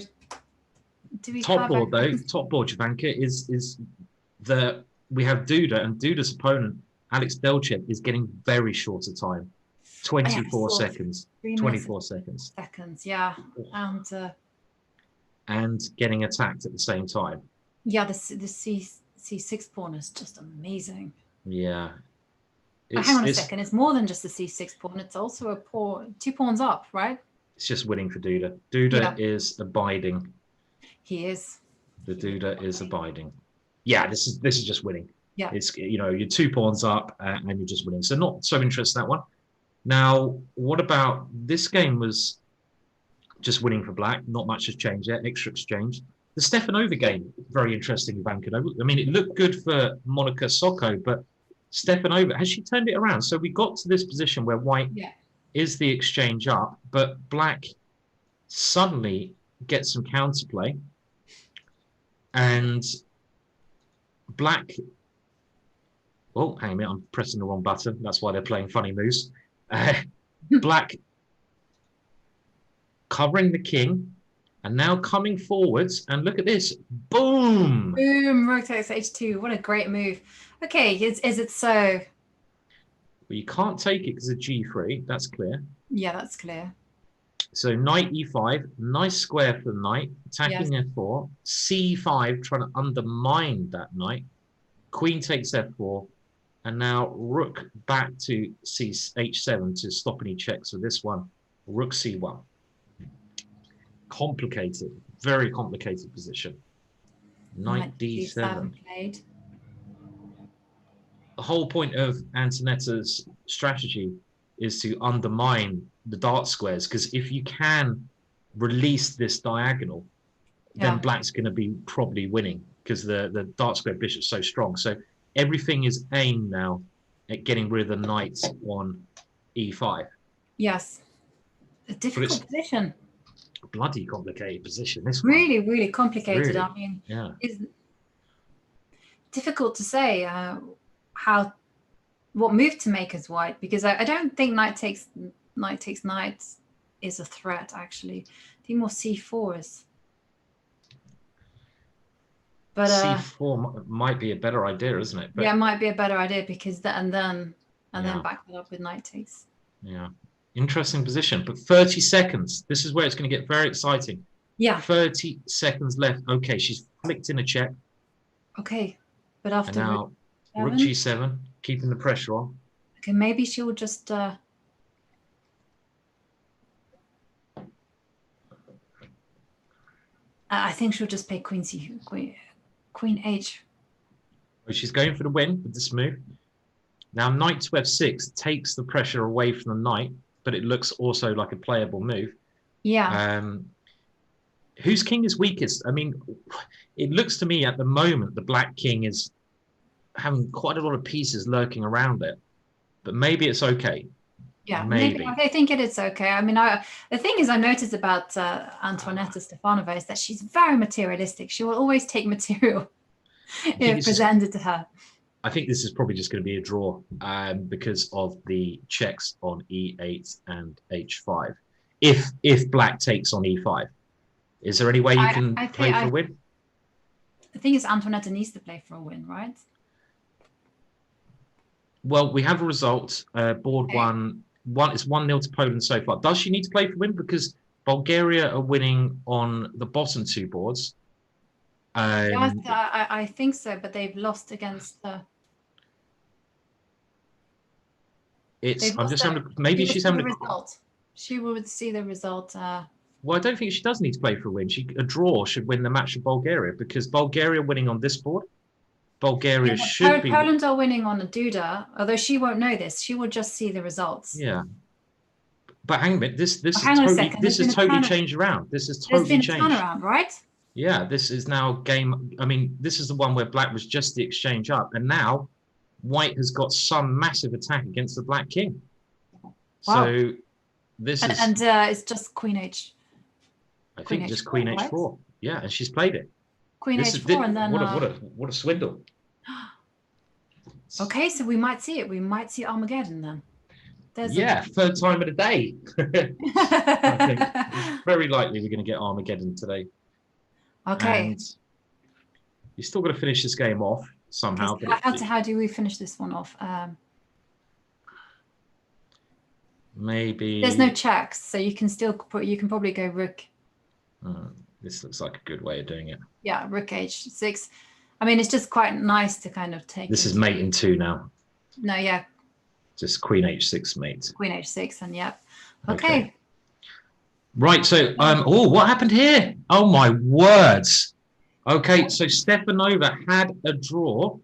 do we top board Jovanka, is that we have Duda, and Duda's opponent, Alex Delchev, is getting very short of time. 24 seconds. 24 seconds. Yeah. And getting attacked at the same time. Yeah, the C6 pawn is just amazing. Yeah. Hang on a second. It's more than just the C6 pawn. It's also a pawn, 2 pawns up, right? It's just winning for Duda. Duda is abiding. He is. The Duda is abiding. Yeah, this is just winning. Yeah. It's you're 2 pawns up and you're just winning. So not so interested in that one. Now, what about this game? Was just winning for black. Not much has changed yet. Extra exchange. The Stefanova game, very interesting, Ivanka. I mean, it looked good for Monica Socko, but Stefanova, has she turned it around? So we got to this position where white is the exchange up, but black suddenly gets some counterplay. And black... Oh, hang on a minute, I'm pressing the wrong button. That's why they're playing funny moves. Black covering the king. And now coming forwards, and look at this. Boom! Boom, rook takes h2. What a great move. Okay, is it so? Well, you can't take it because of g3. That's clear. Yeah, that's clear. So knight e5, nice square for the knight, Yes. attacking f4, c5, trying to undermine that knight, queen takes f4, and now rook back to h7 to stop any checks. So this one, rook c1. Complicated, very complicated position. Knight d7. Played. The whole point of Antonetta's strategy is to undermine the dart squares, because if you can release this diagonal, then black's going to be probably winning, because the dart square bishop's so strong. So everything is aimed now at getting rid of the knight on e5. Yes. A difficult position. A bloody complicated position. This really, one. Really complicated. Really? I mean, yeah. It's difficult to say what move to make as white, because I don't think knight takes knight is a threat, actually. I think more c4 is. But c4 might be a better idea, isn't it? But, yeah, it might be a better idea, because then back it up with knight takes. Yeah, interesting position. But 30 seconds. This is where it's going to get very exciting. Yeah. 30 seconds left. Okay, she's flicked in a check. Okay, but after and now rook g7, keeping the pressure on. Okay, maybe she'll just. I think she'll just play queen h. Well, she's going for the win with this move. Now knight to f6 takes the pressure away from the knight, but it looks also like a playable move. Yeah. Whose king is weakest? I mean, it looks to me at the moment the black king is having quite a lot of pieces lurking around it, but maybe it's okay. Yeah, maybe. I think it is okay. I mean, the thing is, I noticed about Antoaneta Stefanova is that she's very materialistic. She will always take material presented to her. I think this is probably just going to be a draw because of the checks on e8 and h5. If black takes on e5, is there any way you can play for a win? The thing is, Antoaneta needs to play for a win, right? Well, we have a result. Board one. It's 1-0 to Poland so far. Does she need to play for a win? Because Bulgaria are winning on the bottom two boards. Yes, I think so, but they've lost against. I'm just having. Maybe she's having a result. She will see the result. Well, I don't think she does need to play for a win. A draw should win the match of Bulgaria, because Bulgaria winning on this board. Bulgaria should be. Poland are winning on a Duda, although she won't know this. She will just see the results. Yeah. But hang on a minute. This is totally changed around. This is totally changed. There's been a turnaround, right? Yeah, this is now game. I mean, this is the one where black was just the exchange up, and now white has got some massive attack against the black king. Wow. So this is. And it's just queen h. I think just queen h4. Right? Yeah, and she's played it. Queen h4, and then what a swindle. Okay, so we might see it. We might see Armageddon then. Third time of the day. I think it's very likely we're going to get Armageddon today. Okay. And you still got to finish this game off somehow. Okay, how do we finish this one off? Maybe there's no checks, so you can probably go rook. This looks like a good way of doing it. Yeah, rook h6. I mean, it's just quite nice to kind of take. This is mate in 2 now. No, yeah. Just queen h6 mate. Queen h6, and yeah. Okay. Right. So, what happened here? Oh my words. Okay, so Stefanova had a draw.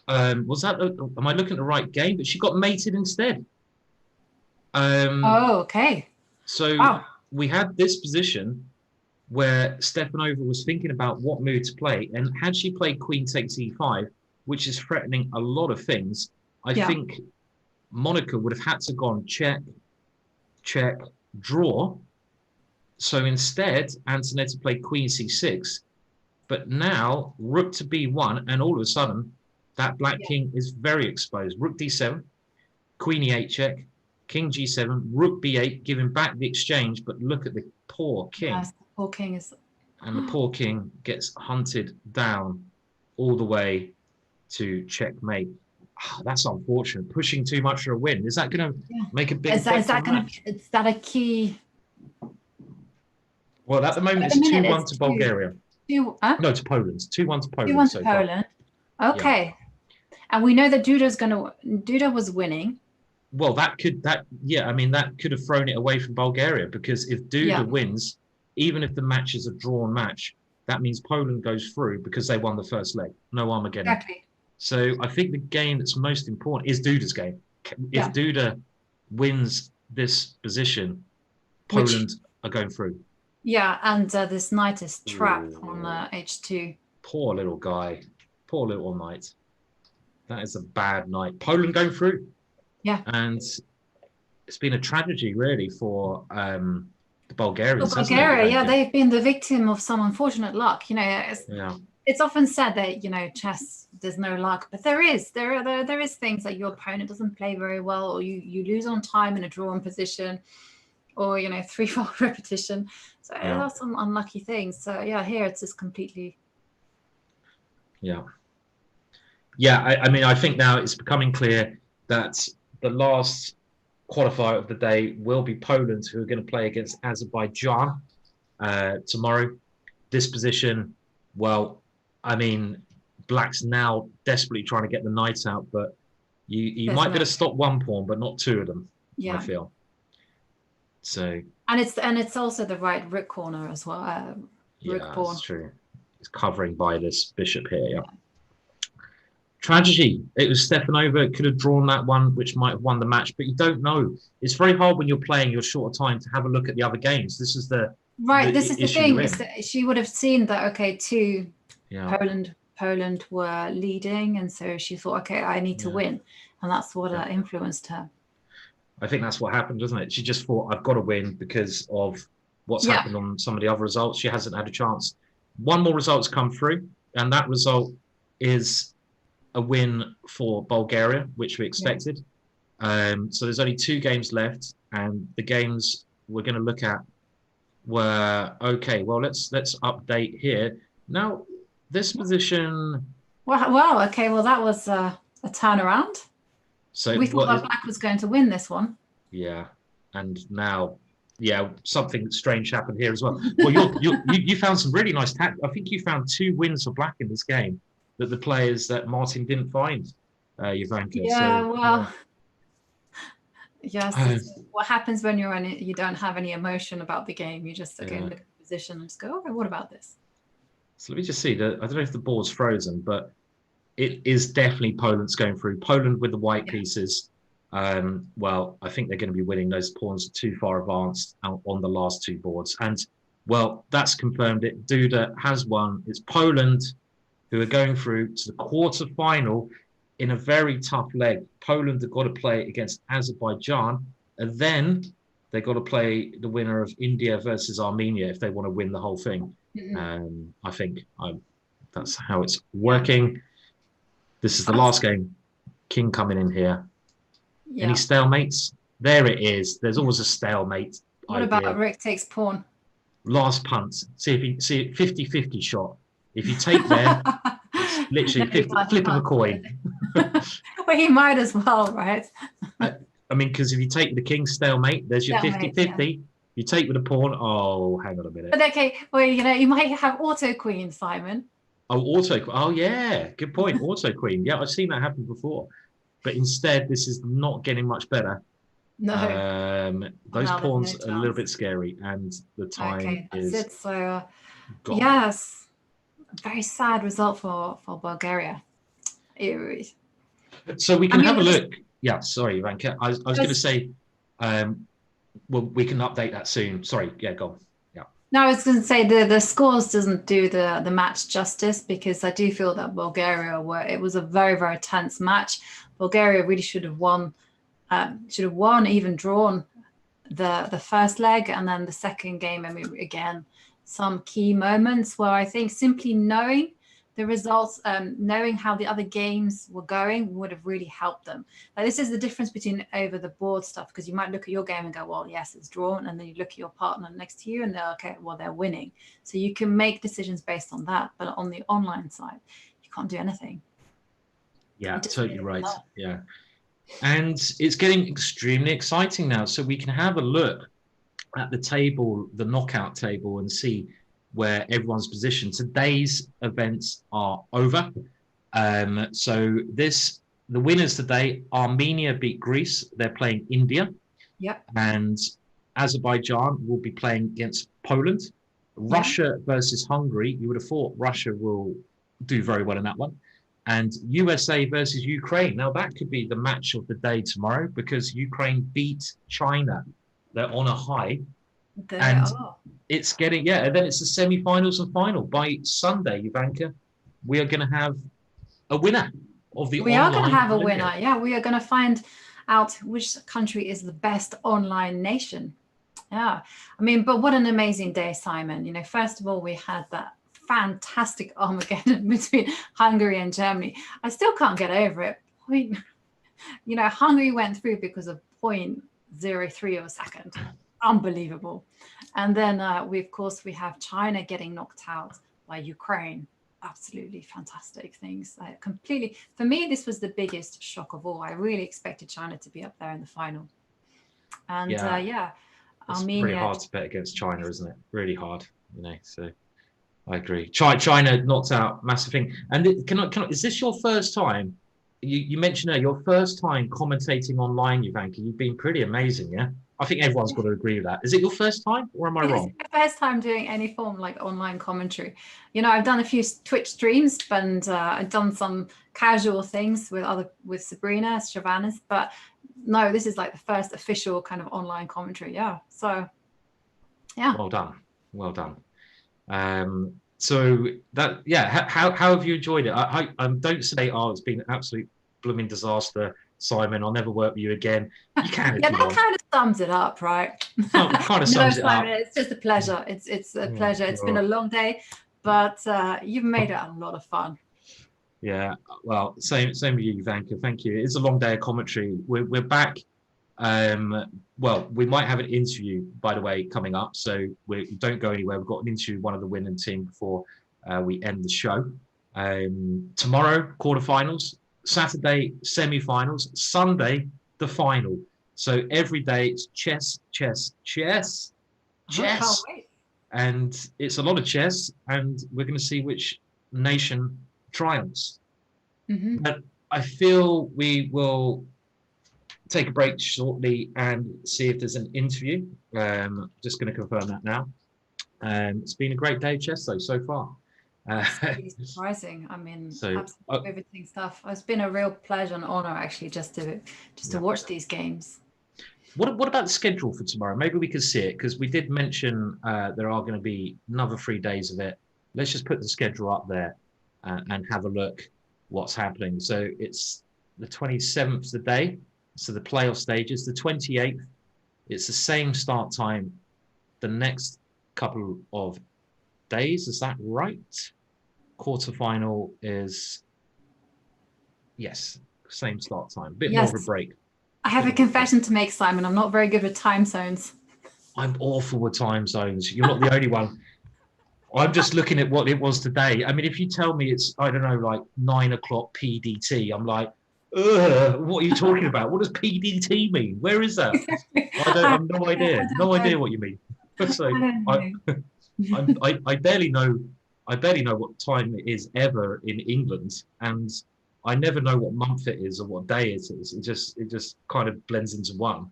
Was that? Am I looking at the right game? But she got mated instead. Okay. So we had this position where Stefanova was thinking about what move to play, and had she played queen takes e5, which is threatening a lot of things, I think Monica would have had to go on check, draw. So instead, Antoaneta played queen c6, but now rook to b1, and all of a sudden, that black king is very exposed. Rook d7, queen e8 check, king g7, rook b8, giving back the exchange, but look at the poor king. Yes, the poor king is... And the poor king gets hunted down all the way to checkmate. That's unfortunate. Pushing too much for a win. Is that going to make a big difference? Is that a key Well, at the moment, At it's the minute, 2-1 it's to Bulgaria. No, to Poland. 2-1 to Poland 2-1 to so far. Poland. Okay. And we know that Duda was winning. Well, that could have thrown it away from Bulgaria, because if Duda wins, even if the match is a drawn match, that means Poland goes through because they won the first leg. No Armageddon. Exactly. So I think the game that's most important is Duda's game. If Duda wins this position, Poland are going through. Yeah, and this knight is trapped on h2. Poor little guy. Poor little knight. That is a bad knight. Poland going through. Yeah. And it's been a tragedy, really, for the Bulgarians. Bulgaria, they've been the victim of some unfortunate luck. You know, it's often said that, you know, chess, there's no luck, but there is things like your opponent doesn't play very well, or you lose on time in a drawn position, or, you know, 3-fold repetition. So there are some unlucky things. So yeah, here it's just completely. Yeah. I mean, I think now it's becoming clear that the last qualifier of the day will be Poland, who are going to play against Azerbaijan tomorrow. This position, well, I mean, Black's now desperately trying to get the knight out, but you might be able to stop one pawn, but not two of them. Yeah, I feel. So. And it's also the right rook corner as well. Rook pawn. That's true. It's covering by this bishop here. Yeah. Tragedy. It was Stefanova could have drawn that one, which might have won the match, but you don't know. It's very hard when you're playing your short time to have a look at the other games. This is the this is the thing. Is that she would have seen that Poland were leading, and so she thought, okay, I need to win, and that's what influenced her. I think that's what happened, doesn't it? She just thought, I've got to win because of what's happened on some of the other results. She hasn't had a chance. One more result's come through, and that result is a win for Bulgaria, which we expected. So there's only 2 games left, and the games we're going to look at were well, let's update here. Now, this position. Wow. Okay. Well, that was a turnaround. So we thought that Black was going to win this one. Yeah, and now, something strange happened here as well. Well, you found some really nice I think you found 2 wins for Black in this game that the players that Martin didn't find, Ivanka. Yeah, so, well, yes. What happens when you're you don't have any emotion about the game. You just look at the position and just go, okay, what about this? So let me just see. I don't know if the board's frozen, but it is definitely Poland's going through. Poland with the white pieces. Well, I think they're going to be winning. Those pawns are too far advanced on the last 2 boards. And, well, that's confirmed it. Duda has won. It's Poland who are going through to the quarter-final in a very tough leg. Poland have got to play against Azerbaijan, and then they've got to play the winner of India versus Armenia if they want to win the whole thing. I think that's how it's working. This is the last game. King coming in here. Any stalemates? There it is. There's always a stalemate. What about rook takes pawn? Last punt. See if you see it, 50-50 shot. If you take there, it's literally flip of a coin. Well, he might as well, right? I mean, because if you take the king stalemate, there's your 50-50. You take with a pawn. Oh, hang on a minute. But okay, well, you know, you might have auto queen, Simon. Oh, yeah. Good point. Auto queen. Yeah, I've seen that happen before. But instead, this is not getting much better. No. Those pawns are a little bit scary, and the time is. That's it. So, yes, a very sad result for Bulgaria. So we can have a look. Yeah, sorry, Ivanka. I was going to say, well, we can update that soon. Sorry. Yeah, go on. No, I was going to say the scores doesn't do the match justice, because I do feel that Bulgaria it was a very, very tense match. Bulgaria really should have won, even drawn the first leg, and then the second game. I mean, again, some key moments where I think simply knowing the results, knowing how the other games were going would have really helped them. Now, this is the difference between over the board stuff, because you might look at your game and go, well, yes, it's drawn. And then you look at your partner next to you and they're, okay, well, they're winning. So you can make decisions based on that. But on the online side, you can't do anything. Yeah, totally right. Yeah. And it's getting extremely exciting now. So we can have a look at the table, the knockout table, and see where everyone's positioned. Today's events are over. So the winners today, Armenia beat Greece. They're playing India. Yep. And Azerbaijan will be playing against Poland. Russia versus Hungary. You would have thought Russia will do very well in that one. And USA versus Ukraine. Now that could be the match of the day tomorrow because Ukraine beat China. They're on a high. It's getting, and then it's the semi-finals and final. By Sunday, Ivanka, we are going to have a winner of the We are going to have a Olympiad. winner. Yeah, we are going to find out which country is the best online nation. Yeah, I mean, but what an amazing day, Simon. You know, first of all, we had that fantastic Armageddon between Hungary and Germany. I still can't get over it. You know, Hungary went through because of 0.03 of a second. Unbelievable. And then we have China getting knocked out by Ukraine. Absolutely fantastic things. Completely, for me, this was the biggest shock of all. I really expected China to be up there in the final. And it's Armenia, pretty hard to bet against China, isn't it? Really hard, you know. So I agree. China knocked out, massive thing. And is this your first time? You mentioned your first time commentating online, Ivanka. You've been pretty amazing, yeah. I think everyone's got to agree with that. Is it your first time, or am I wrong? It's my first time doing any form like online commentary. You know, I've done a few Twitch streams, and I've done some casual things with Sabrina Stravanis, but no, this is like the first official kind of online commentary. Yeah. So, yeah. Well done. So that, how have you enjoyed it? I don't say, it's been an absolute blooming disaster, Simon. I'll never work with you again. You can. Yeah, that kind of sums it up, right? Well, it kind of sums it up. It's just a pleasure. It's a pleasure. It's been a long day, but you've made it a lot of fun. Yeah, well, same with you, Ivanka. Thank you. It's a long day of commentary. We're back. Well, we might have an interview, by the way, coming up. So don't go anywhere. We've got an interview with one of the winning team before we end the show. Tomorrow, quarterfinals. Saturday, semi-finals. Sunday, the final. So every day it's chess. And it's a lot of chess. And we're going to see which nation triumphs. But I feel we will take a break shortly and see if there's an interview. Just going to confirm that now. It's been a great day of chess though so far. It's really surprising. I mean, absolutely riveting stuff. It's been a real pleasure and honor actually just to watch these games. What about the schedule for tomorrow? Maybe we could see it because we did mention there are going to be another 3 days of it. Let's just put the schedule up there and have a look what's happening. So it's the 27th today. So the playoff stages. The 28th, it's the same start time the next couple of days. Is that right? Quarterfinal is, yes, same start time. Bit more of a break. I have a confession to make, Simon. I'm not very good with time zones. I'm awful with time zones. You're not the only one. I'm just looking at what it was today. I mean, if you tell me it's, I don't know, like 9 o'clock PDT, I'm like, what are you talking about? What does PDT mean? Where is that? I have no idea. No idea what you mean. So I barely know what time it is ever in England, and I never know what month it is or what day it is. It just kind of blends into one.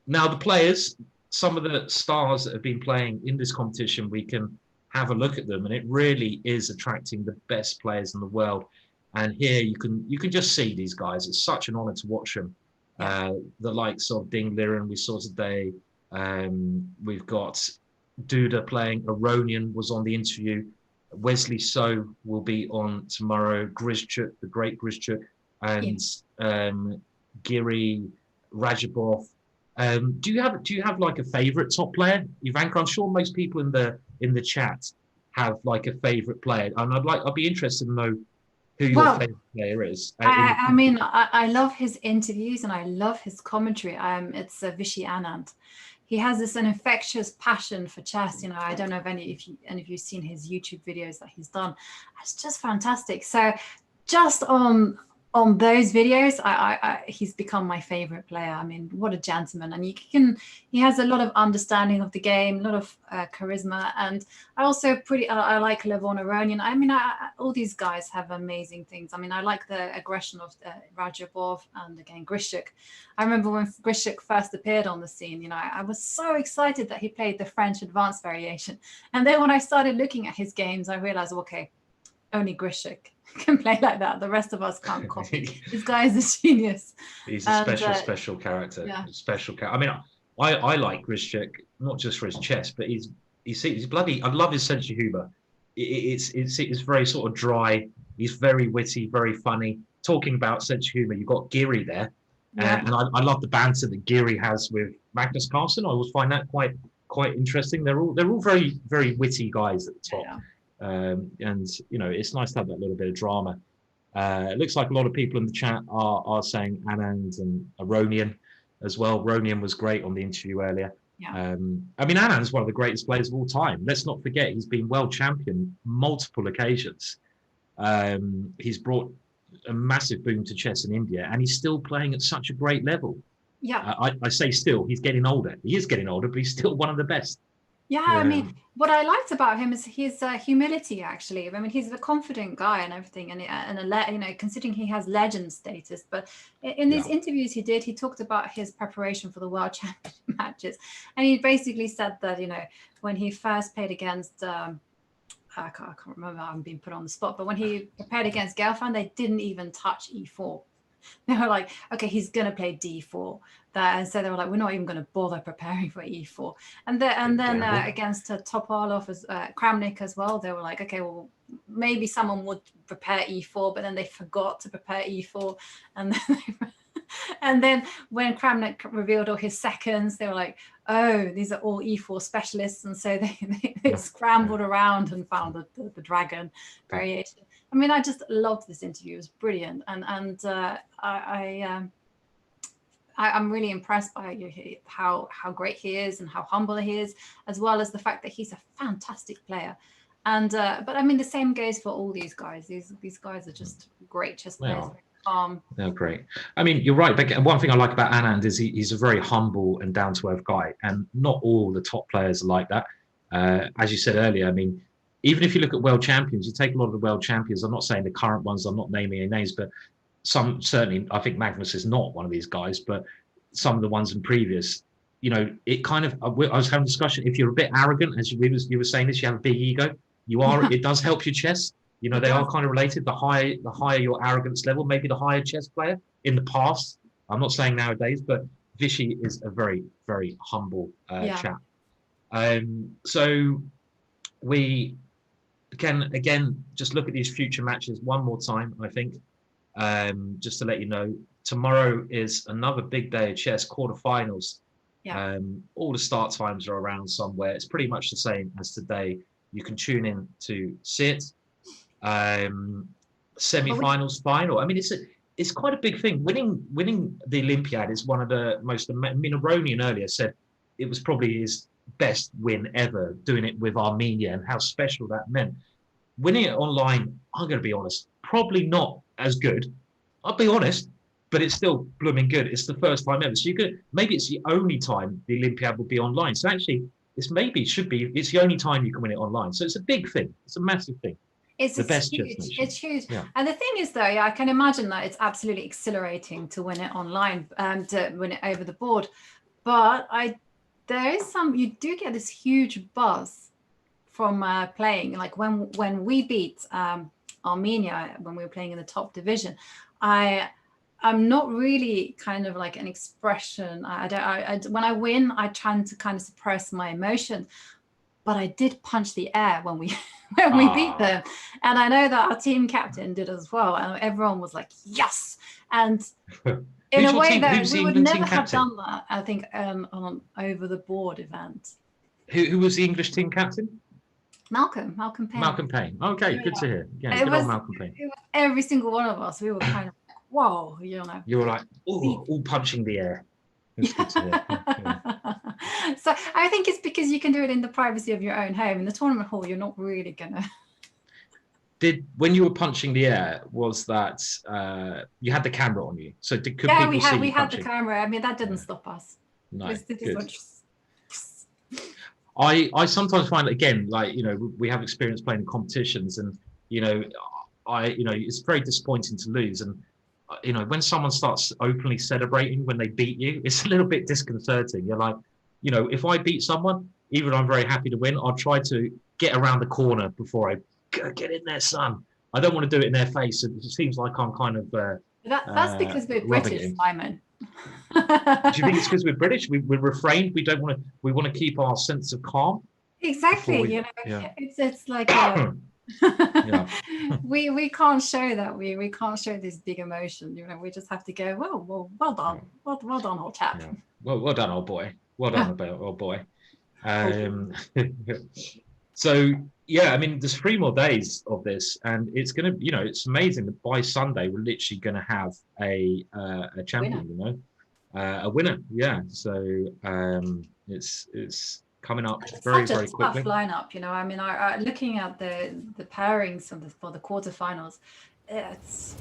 Now the players, some of the stars that have been playing in this competition, we can have a look at them, and it really is attracting the best players in the world. And here you can just see these guys. It's such an honor to watch them. The likes of Ding Liren we saw today. We've got Duda playing. Aronian was on the interview. Wesley So will be on tomorrow. Grishchuk, the great Grishchuk, and Giri Rajabov. Do you have like a favorite top player, Ivanka? I'm sure most people in the chat have like a favorite player, and I'd be interested to know who your favorite player is. I mean, I love his interviews and I love his commentary. It's Vishy Anand. He has an infectious passion for chess. You know, I don't know if any of you've seen his YouTube videos that he's done. It's just fantastic. So just on on those videos, he's become my favorite player. I mean, what a gentleman. And he has a lot of understanding of the game, a lot of charisma. And I also I like Levon Aronian. I mean, all these guys have amazing things. I mean, I like the aggression of Rajabov and again, Grishuk. I remember when Grishuk first appeared on the scene, you know, I was so excited that he played the French advanced variation. And then when I started looking at his games, I realized, okay, only Grishuk can play like that. The rest of us can't copy. This guy is a genius. He's a special character. Yeah. Special character. I mean, I like Grishuk not just for his chess, but he's bloody. I love his sense of humor. It's very sort of dry. He's very witty, very funny. Talking about sense of humor, you've got Geary there, and I love the banter that Geary has with Magnus Carlsen. I always find that quite interesting. They're all very, very witty guys at the top. Yeah. And you know, it's nice to have that little bit of drama. It looks like a lot of people in the chat are saying Anand and Aronian as well. Aronian was great on the interview earlier. Yeah. I mean, Anand's one of the greatest players of all time. Let's not forget he's been world champion multiple occasions. He's brought a massive boom to chess in India, and he's still playing at such a great level. Yeah. I say still, he's getting older. He is getting older, but he's still one of the best. Yeah, I mean, what I liked about him is his humility. Actually, I mean, he's a confident guy and everything, and you know, considering he has legend status. But in these interviews he did, he talked about his preparation for the World Championship matches, and he basically said that, you know, when he first played against, I can't remember, I'm being put on the spot, but when he prepared against Gelfand, they didn't even touch e4. They were like, okay, he's going to play d4. And so they were like, we're not even going to bother preparing for e4. And then against Topalov, Kramnik as well, they were like, okay, well, maybe someone would prepare e4, but then they forgot to prepare e4. And then, and then when Kramnik revealed all his seconds, they were like, oh, these are all e4 specialists. And so they scrambled around and found the dragon variation. I mean, I just loved this interview. It was brilliant. And I'm really impressed by how great he is and how humble he is, as well as the fact that he's a fantastic player. And but I mean, the same goes for all these guys. These guys are just great chess players. They're great. I mean, you're right. But one thing I like about Anand is he's a very humble and down-to-earth guy, and not all the top players are like that. As you said earlier, I mean, even if you look at world champions, you take a lot of the world champions. I'm not saying the current ones. I'm not naming any names, but some certainly. I think Magnus is not one of these guys, but some of the ones in previous, you know, it kind of. I was having a discussion. If you're a bit arrogant, as you were saying this, you have a big ego. You are. It does help your chess. You know, they are kind of related. The higher your arrogance level, maybe the higher chess player in the past. I'm not saying nowadays, but Vishy is a very, very humble chap. So we can, again, just look at these future matches one more time, I think, just to let you know. Tomorrow is another big day of chess, quarterfinals. Yeah. All the start times are around somewhere. It's pretty much the same as today. You can tune in to see it. Semi-finals, final. I mean, it's quite a big thing. Winning the Olympiad is one of the most. Aronian earlier said it was probably his best win ever, doing it with Armenia, and how special that meant. Winning it online, I'm going to be honest, probably not as good. I'll be honest, but it's still blooming good. It's the first time ever. So maybe it's the only time the Olympiad will be online. So actually, it's the only time you can win it online. So it's a big thing. It's a massive thing. It's huge. It's huge. Yeah. And the thing is, though, I can imagine that it's absolutely exhilarating to win it online, to win it over the board. But you do get this huge buzz from playing. Like when we beat Armenia, when we were playing in the top division, I'm not really kind of like an expression. When I win, I try to kind of suppress my emotion. But I did punch the air when we beat them, and I know that our team captain did as well. And everyone was like, "Yes!" And in a way that we would never have done that. I think on an over the board event. Who was the English team captain? Malcolm Payne. Malcolm Payne. Okay, good to hear. Yeah, good on Malcolm Payne. Every single one of us, we were kind of like, "Whoa!" You know. You were like, "Oh, all punching the air." It's good to hear. Yeah. So I think it's because you can do it in the privacy of your own home. In the tournament hall, you're not really gonna. when you were punching the air, was that you had the camera on you? So could Yeah, people see you we had punching? the camera. I mean, that didn't stop us. No, It just good. went. I sometimes find, again, like, we have experience playing competitions, and it's very disappointing to lose. And when someone starts openly celebrating when they beat you, it's a little bit disconcerting. You're like, if I beat someone, even though I'm very happy to win, I'll try to get around the corner before I get in there, son. I don't want to do it in their face. It seems like I'm kind of That's because we're British, Simon. Do you think it's because we're British? We're refrained. We don't want to. We want to keep our sense of calm. Exactly. It's like we can't show that. We can't show this big emotion. We just have to go. Well done, well done, old chap. Yeah. Well done, old boy. Well done, old boy. So yeah, I mean, there's 3 more days of this, and it's gonna, it's amazing that by Sunday we're literally gonna have a champion, a winner. Yeah. So it's coming up very, very quickly. Tough lineup, I mean, looking at the pairings for the quarterfinals, it's.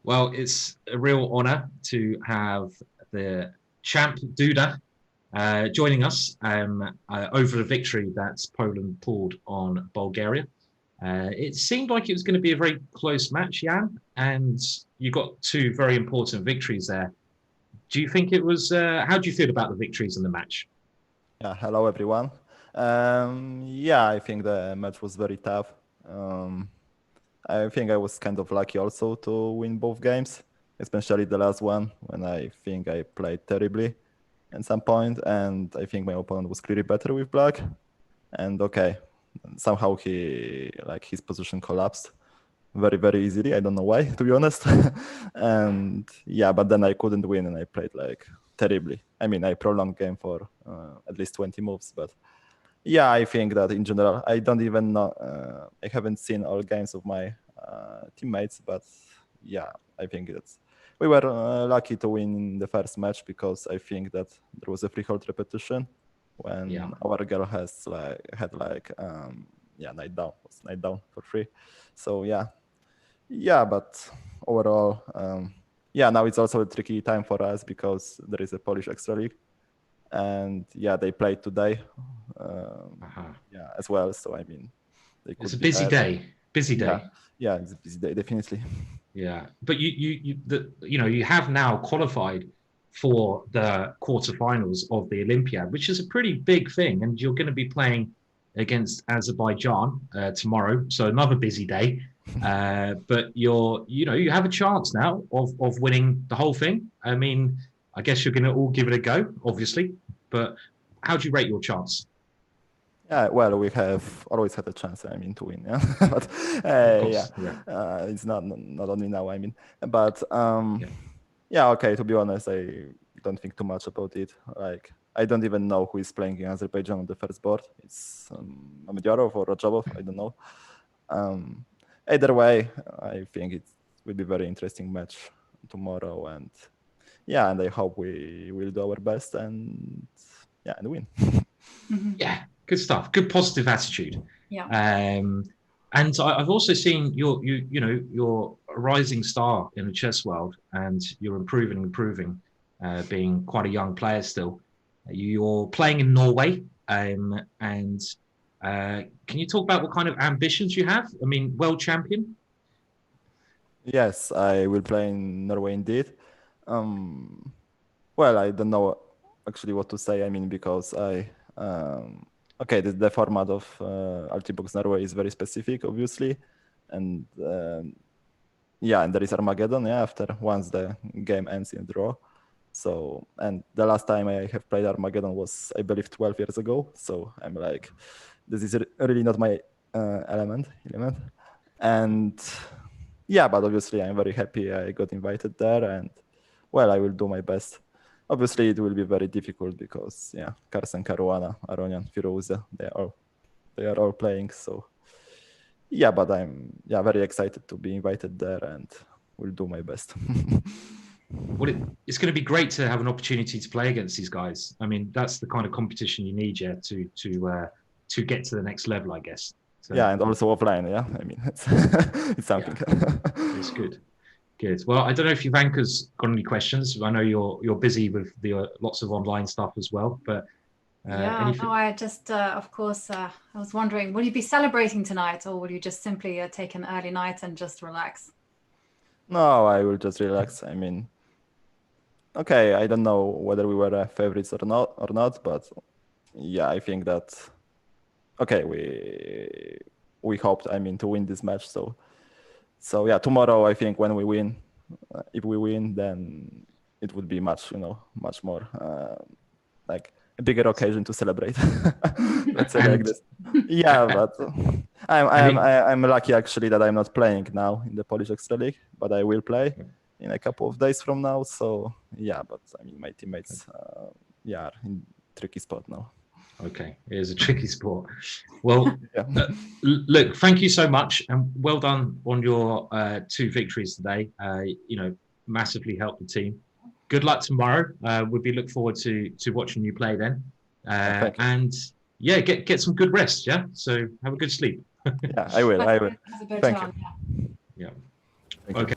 Well, it's a real honor to have the champ Duda joining us over the victory that Poland pulled on Bulgaria. It seemed like it was going to be a very close match, Jan, and you got 2 very important victories there. Do you think it was, how do you feel about the victories in the match? Yeah, hello everyone. Yeah, I think the match was very tough. I think I was kind of lucky also to win both games, especially the last one when I think I played terribly at some point, and I think my opponent was clearly better with black. And okay, somehow his position collapsed very, very easily. I don't know why, to be honest. And yeah, but then I couldn't win and I played like terribly. I mean, I prolonged game for at least 20 moves, but yeah, I think that in general, I don't even know. I haven't seen all games of my teammates, but yeah, I think we were lucky to win in the first match because I think that there was a freehold repetition when our girl had night down for free. So but overall, now it's also a tricky time for us because there is a Polish Extra League, and they played today, as well. So I mean, it's a busy day. Busy day. Yeah, it's a busy day, definitely. Yeah, but you have now qualified for the quarterfinals of the Olympiad, which is a pretty big thing, and you're going to be playing against Azerbaijan tomorrow, so another busy day. But you have a chance now of winning the whole thing. I mean, I guess you're going to all give it a go, obviously. But how do you rate your chance? Yeah, well, we have always had a chance, I mean, to win. Yeah, but it's not only now. I mean, but okay. To be honest, I don't think too much about it. Like, I don't even know who is playing in Azerbaijan on the first board. It's Amedjarov or Rajabov. I don't know. Either way, I think it will be a very interesting match tomorrow, and I hope we will do our best and win. Yeah, good stuff. Good positive attitude. Yeah. And I've also seen you're a rising star in the chess world, and you're improving, being quite a young player still. You're playing in Norway, and can you talk about what kind of ambitions you have? I mean, world champion? Yes, I will play in Norway indeed. Well, I don't know actually what to say. I mean, because the format of Altibox Norway is very specific, obviously, and and there is Armageddon. Once the game ends in a draw. So, and the last time I have played Armageddon was, I believe, 12 years ago. So I'm like, this is really not my element. And but obviously I'm very happy I got invited there, and well, I will do my best. Obviously, it will be very difficult because Carson, Caruana, Aronian, Firouzja, they are all playing. So but I'm very excited to be invited there, and will do my best. Well, it's going to be great to have an opportunity to play against these guys. I mean, that's the kind of competition you need, to get to the next level, I guess. So, and also offline. I mean, it's something. It's good. Good. Well, I don't know if Ivanka's got any questions. I know you're busy with the lots of online stuff as well, but I just, of course, I was wondering, will you be celebrating tonight, or will you just simply take an early night and just relax? No, I will just relax. I mean, okay, I don't know whether we were favorites or not, but I think that we hoped, I mean, to win this match. So tomorrow, I think when we win, if we win, then it would be much more like a bigger occasion to celebrate. Let's say like this. But I'm lucky actually that I'm not playing now in the Polish Extra League, but I will play in a couple of days from now. So but I mean, my teammates are in tricky spot now. Okay, it is a tricky sport. Well, look, thank you so much, and well done on your 2 victories today. Massively helped the team. Good luck tomorrow. We'll be look forward to watching you play then. And get some good rest. Yeah, so have a good sleep. I will. Thank you. Yeah. Okay.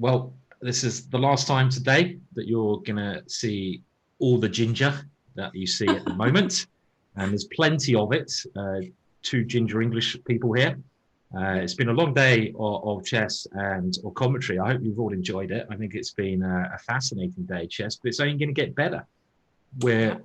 Well, this is the last time today that you're going to see all the ginger that you see at the moment. And there's plenty of it. 2 ginger English people here. It's been a long day of chess and or commentary. I hope you've all enjoyed it. I think it's been a fascinating day, chess, but it's only going to get better. We're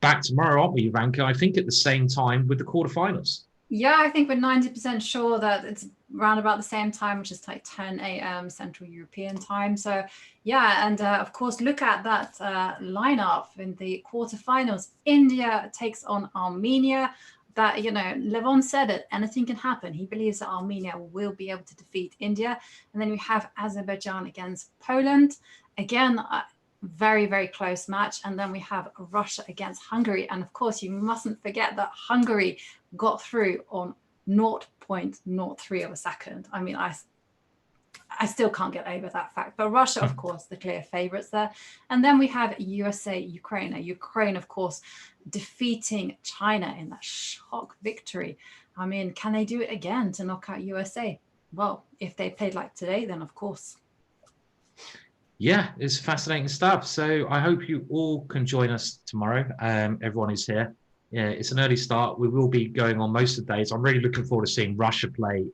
back tomorrow, aren't we, Ivanka? I think at the same time with the quarterfinals. Yeah, I think we're 90% sure that it's around about the same time, which is like 10 a.m. Central European time. So yeah, and of course, look at that lineup in the quarterfinals. India takes on Armenia. That, you know, Levon said it, anything can happen. He believes that Armenia will be able to defeat India. And then we have Azerbaijan against Poland. Again, very, very close match. And then we have Russia against Hungary. And of course, you mustn't forget that Hungary got through on 0.03 of a second. I mean, I still can't get over that fact. But Russia, of course, the clear favorites there. And then we have USA, Ukraine. Ukraine, of course, defeating China in that shock victory. I mean, can they do it again to knock out USA? Well, if they played like today, then of course. Yeah, it's fascinating stuff. So I hope you all can join us tomorrow. Everyone is here. Yeah, it's an early start. We will be going on most of the days. I'm really looking forward to seeing Russia play.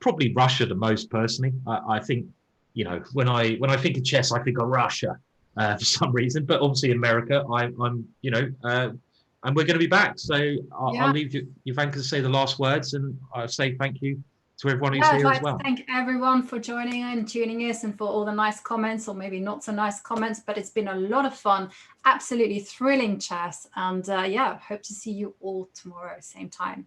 Probably Russia the most personally. I think, you know, when I think of chess, I think of Russia for some reason. But obviously America, I'm you know, and we're going to be back. So I'll leave you, Ivanka, to say the last words, and I'll say thank you to everyone who's here as well. I'd like to thank everyone for joining in, tuning in, and for all the nice comments, or maybe not so nice comments, but it's been a lot of fun, absolutely thrilling chess. And yeah, hope to see you all tomorrow, same time.